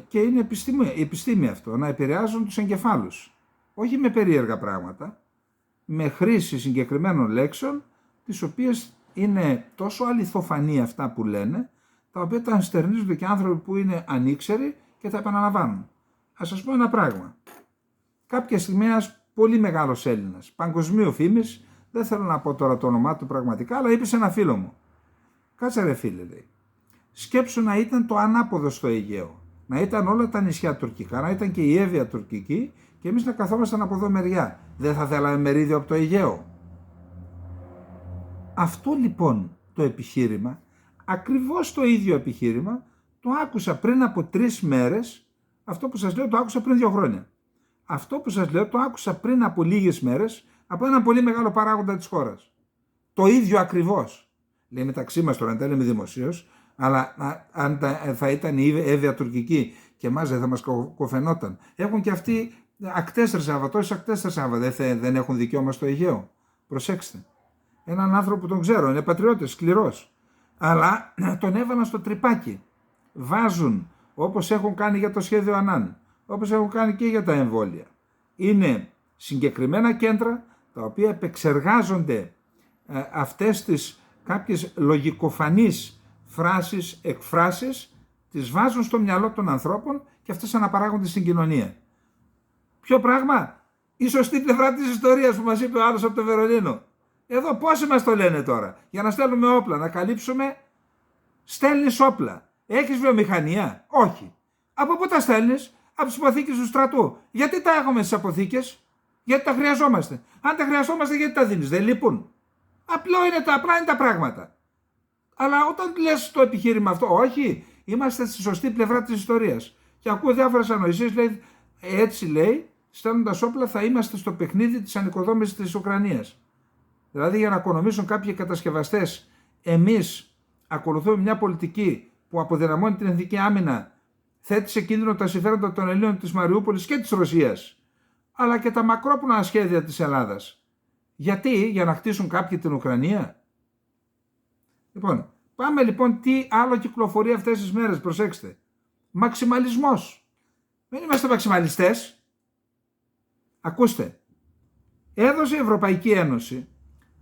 και είναι η επιστήμη αυτό, να επηρεάζουν τους εγκεφάλους. Όχι με περίεργα πράγματα, με χρήση συγκεκριμένων λέξεων, τις οποίες είναι τόσο αληθοφανή αυτά που λένε, τα οποία τα ενστερνίζονται και άνθρωποι που είναι ανήξεροι και τα επαναλαμβάνουν. Ας σας πω ένα πράγμα. Κάποια στιγμή ένας πολύ μεγάλος Έλληνας, παγκοσμίου φήμης, δεν θέλω να πω τώρα το όνομά του πραγματικά, αλλά είπε σε ένα φίλο μου, κάτσε ρε φίλε, λέει, σκέψου να ήταν το ανάποδο στο Αιγαίο, να ήταν όλα τα νησιά τουρκικά, να ήταν και η Εύβοια τουρκική και εμείς να καθόμασταν από εδώ μεριά. Δεν θα θέλαμε μερίδιο από το Αιγαίο? Αυτό λοιπόν το επιχείρημα, ακριβώς το ίδιο επιχείρημα, το άκουσα πριν από 3 μέρες, αυτό που σας λέω το άκουσα πριν 2 χρόνια. Αυτό που σας λέω το άκουσα πριν από λίγες μέρες από έναν πολύ μεγάλο παράγοντα της χώρας. Το ίδιο ακριβώς. Λέει μεταξύ μας τώρα, αν τα λέμε δημοσίως, αλλά αν θα ήταν η Εύβοια τουρκική και εμάς δεν θα μας κοφαινόταν. Έχουν και αυτοί ακτές Ρεσάβα, τόσες ακτές Ρεσάβα, δεν έχουν δικαίωμα στο Αιγαίο. Προσέξτε. Έναν άνθρωπο που τον ξέρω, είναι πατριώτης, σκληρός. Αλλά τον έβαλαν στο τρυπάκι. Βάζουν, όπως έχουν κάνει για το σχέδιο Ανάν, όπως έχουν κάνει και για τα εμβόλια. Είναι συγκεκριμένα κέντρα τα οποία επεξεργάζονται αυτές τις κάποιες λογικοφανείς φράσεις, εκφράσεις, τις βάζουν στο μυαλό των ανθρώπων και αυτές αναπαράγονται στην κοινωνία. Ποιο πράγμα? Η σωστή πλευρά της ιστορίας που μας είπε ο άλλος από το Βερολίνο. Εδώ πόσοι μας το λένε τώρα? Για να στέλνουμε όπλα, να καλύψουμε. Στέλνεις όπλα. Έχεις βιομηχανία? Όχι. Από πού τα στέλνεις? Από τις αποθήκες του στρατού. Γιατί τα έχουμε στις αποθήκες? Γιατί τα χρειαζόμαστε. Αν τα χρειαζόμαστε, γιατί τα δίνεις? Δεν λείπουν? Απλά είναι τα πράγματα. Αλλά όταν λες το επιχείρημα αυτό, όχι, είμαστε στη σωστή πλευρά της ιστορίας. Και ακούω διάφορες ανοησίες, λέει, έτσι λέει, στέλνοντας όπλα θα είμαστε στο παιχνίδι της ανοικοδόμησης της Ουκρανίας. Δηλαδή για να οικονομήσουν κάποιοι κατασκευαστές, εμείς ακολουθούμε μια πολιτική που αποδυναμώνει την εθνική άμυνα, θέτει σε κίνδυνο τα συμφέροντα των Ελλήνων της Μαριούπολης και της Ρωσίας. αλλά και τα μακρόπνοα σχέδια της Ελλάδας. Γιατί? Για να χτίσουν κάποιοι την Ουκρανία. Λοιπόν, πάμε λοιπόν τι άλλο κυκλοφορεί αυτές τις μέρες, προσέξτε. Μαξιμαλισμός. Δεν είμαστε μαξιμαλιστές. Ακούστε, έδωσε η Ευρωπαϊκή Ένωση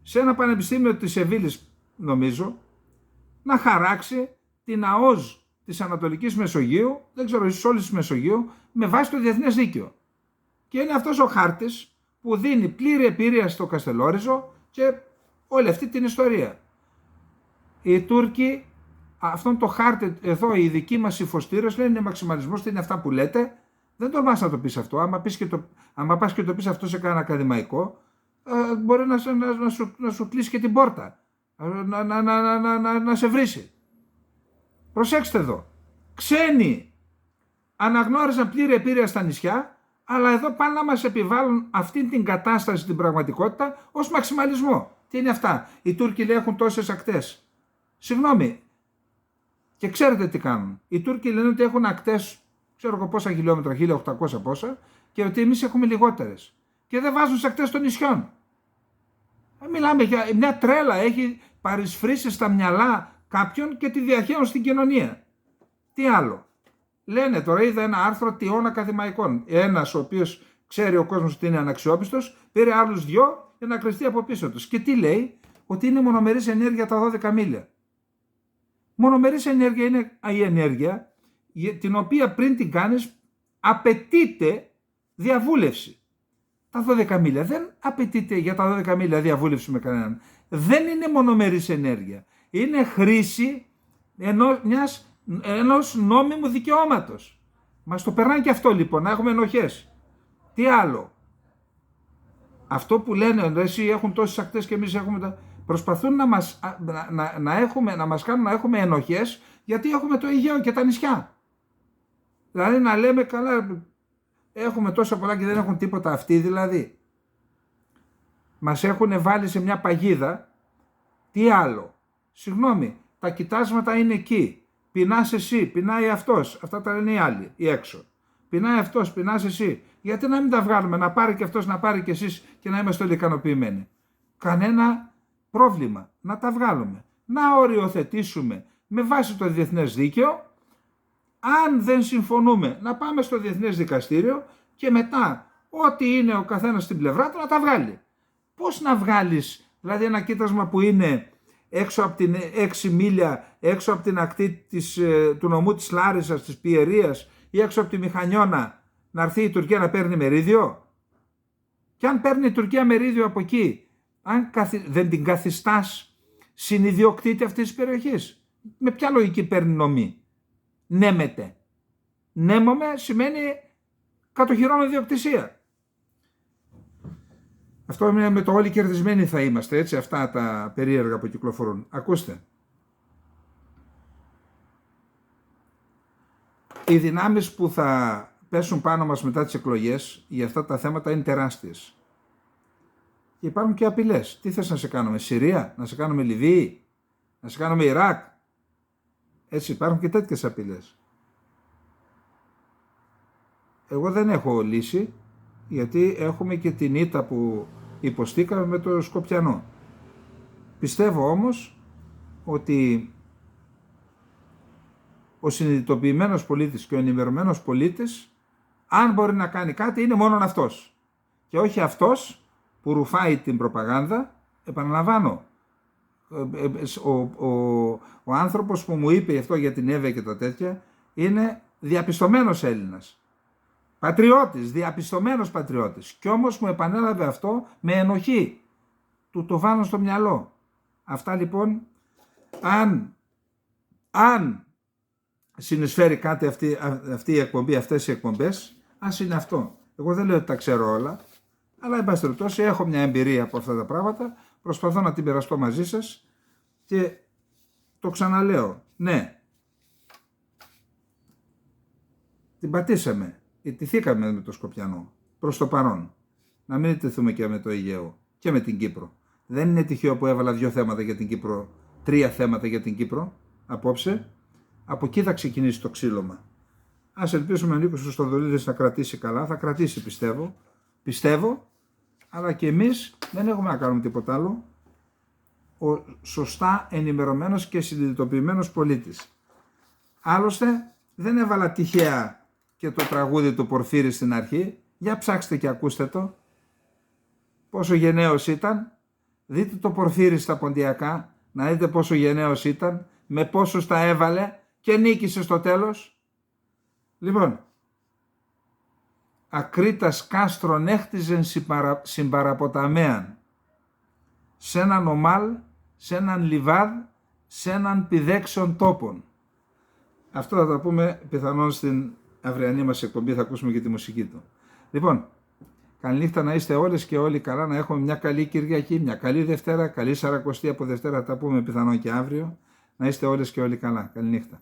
σε ένα πανεπιστήμιο της Σεβίλης, νομίζω, να χαράξει την ΑΟΖ της Ανατολικής Μεσογείου, δεν ξέρω, ίσως όλης της Μεσογείου, με βάση το διεθνές δίκαιο. Και είναι αυτός ο χάρτης που δίνει πλήρη επίρρεια στο Καστελόριζο και όλη αυτή την ιστορία. Οι Τούρκοι, αυτόν το χάρτη εδώ, οι δικοί μας υφοστήρες λένε είναι μαξιμαλισμός, τι είναι αυτά που λέτε. Δεν τολμάς να το πεις αυτό. Άμα πας και το πεις αυτό σε κανένα ακαδημαϊκό, μπορεί να σου κλείσει και την πόρτα, να σε βρίσει. Προσέξτε εδώ. Ξένοι αναγνώριζαν πλήρη επίρρεια στα νησιά, αλλά εδώ πάνε να μας επιβάλλουν αυτή την κατάσταση, την πραγματικότητα, ως μαξιμαλισμό. Τι είναι αυτά? Οι Τούρκοι λέει έχουν τόσες ακτές. Συγγνώμη. Και ξέρετε τι κάνουν? Οι Τούρκοι λένε ότι έχουν ακτές, ξέρω εγώ πόσα χιλιόμετρα, 1800 πόσα, και ότι εμείς έχουμε λιγότερες. Και δεν βάζουν στις ακτές των νησιών. Μιλάμε για μια τρέλα, έχει παρισφρήσει στα μυαλά κάποιον και τη διαχέουν στην κοινωνία. Τι άλλο? Λένε τώρα, είδα ένα άρθρο τειών ακαδημαϊκών. Ένας ο οποίος ξέρει ο κόσμος ότι είναι αναξιόπιστος, πήρε άλλους δυο για να κρυφτεί από πίσω τους. Και τι λέει? Ότι είναι μονομερής ενέργεια τα 12 μίλια. Μονομερής ενέργεια είναι η ενέργεια την οποία πριν την κάνεις απαιτείται διαβούλευση. Τα 12 μίλια δεν απαιτείται για τα 12 μίλια διαβούλευση με κανέναν. Δεν είναι μονομερής ενέργεια. Είναι χρήση ενός νόμιμου δικαιώματος. Μας το περνάνε και αυτό λοιπόν, να έχουμε ενοχές. Τι άλλο? Αυτό που λένε, εσύ έχουν τόσες ακτές και εμείς έχουμε προσπαθούν να μας κάνουν να έχουμε ενοχές, γιατί έχουμε το Αιγαίο και τα νησιά. Δηλαδή να λέμε καλά, έχουμε τόσα πολλά και δεν έχουν τίποτα αυτοί δηλαδή. Μας έχουν βάλει σε μια παγίδα. Τι άλλο? Συγγνώμη, τα κοιτάσματα είναι εκεί. Πεινάς εσύ, πεινάει αυτός. Αυτά τα λένε οι άλλοι, οι έξω. Πεινάει αυτός, πεινάς εσύ. Γιατί να μην τα βγάλουμε, να πάρει και αυτός, να πάρει και εσείς και να είμαστε όλοι ικανοποιημένοι? Κανένα πρόβλημα. Να τα βγάλουμε. Να οριοθετήσουμε με βάση το διεθνές δίκαιο. Αν δεν συμφωνούμε, να πάμε στο Διεθνές Δικαστήριο και μετά ό,τι είναι ο καθένας στην πλευρά του να τα βγάλει. Πώς να βγάλεις δηλαδή ένα κοίτασμα που είναι έξω από την 6 μίλια, έξω από την ακτή του νομού της Λάρισσας, της Πιερίας ή έξω από τη Μηχανιώνα, να έρθει η Τουρκία να παίρνει μερίδιο? Και αν παίρνει η Τουρκία μερίδιο από εκεί, δεν την καθιστάς συνιδιοκτήτη αυτής της περιοχής? Με ποια λογική παίρνει νομή? Νέμεται. Νέμομαι σημαίνει κατοχυρώνω ιδιοκτησία. Αυτό με το όλοι κερδισμένοι θα είμαστε, έτσι, αυτά τα περίεργα που κυκλοφορούν. Ακούστε. Οι δυνάμεις που θα πέσουν πάνω μας μετά τις εκλογές για αυτά τα θέματα είναι τεράστιες. Και υπάρχουν και απειλές. Τι θες να σε κάνουμε, Συρία, να σε κάνουμε Λιβύη, να σε κάνουμε Ιράκ? Έτσι, υπάρχουν και τέτοιες απειλές. Εγώ δεν έχω λύση, γιατί έχουμε και την ήττα που υποστήκαμε με το Σκοπιανό. Πιστεύω όμως ότι ο συνειδητοποιημένος πολίτης και ο ενημερωμένος πολίτης, αν μπορεί να κάνει κάτι, είναι μόνον αυτός. Και όχι αυτός που ρουφάει την προπαγάνδα. Επαναλαμβάνω, ο άνθρωπος που μου είπε αυτό για την Εύα και τα τέτοια είναι διαπιστωμένος Έλληνας. Πατριώτης, διαπιστωμένος πατριώτης. Κι όμως μου επανέλαβε αυτό με ενοχή. Του το βάλω στο μυαλό. Αυτά λοιπόν, αν συνεισφέρει κάτι αυτή η εκπομπή, αυτές οι εκπομπές, ας είναι αυτό. Εγώ δεν λέω ότι τα ξέρω όλα, αλλά εν πάση περιπτώσει έχω μια εμπειρία από αυτά τα πράγματα, προσπαθώ να την περαστώ μαζί σας και το ξαναλέω, ναι, την πατήσαμε. Ιτηθήκαμε με το Σκοπιανό προς το παρόν. Να μην ιτηθούμε και με το Αιγαίο και με την Κύπρο. Δεν είναι τυχαίο που έβαλα 2 θέματα για την Κύπρο, 3 θέματα για την Κύπρο απόψε. Από εκεί θα ξεκινήσει το ξύλωμα. Ας ελπίσουμε ο Νίκος Χριστοδουλίδης να κρατήσει καλά. Θα κρατήσει, πιστεύω. πιστεύω, αλλά και εμείς δεν έχουμε να κάνουμε τίποτα άλλο. Ο σωστά ενημερωμένος και συνειδητοποιημένος πολίτης. Άλλωστε δεν έβαλα τυχαία και το τραγούδι του Πορφύρη στην αρχή. Για ψάξτε και ακούστε το. Πόσο γενναίος ήταν. Δείτε το Πορφύρη στα ποντιακά, να δείτε πόσο γενναίος ήταν, με πόσους τα έβαλε και νίκησε στο τέλος. Λοιπόν, ακρίτας κάστρον έχτιζεν συμπαραποταμέαν, σε έναν ομάλ, σε έναν λιβάδ, σε έναν πηδέξον τόπον. Αυτό θα τα πούμε πιθανόν στην αυριανή μας εκπομπή, θα ακούσουμε και τη μουσική του. Λοιπόν, καληνύχτα να είστε όλες και όλοι καλά, να έχουμε μια καλή Κυριακή, μια καλή Δευτέρα, καλή Σαρακοστή από Δευτέρα, θα τα πούμε πιθανόν και αύριο. Να είστε όλες και όλοι καλά. Καληνύχτα.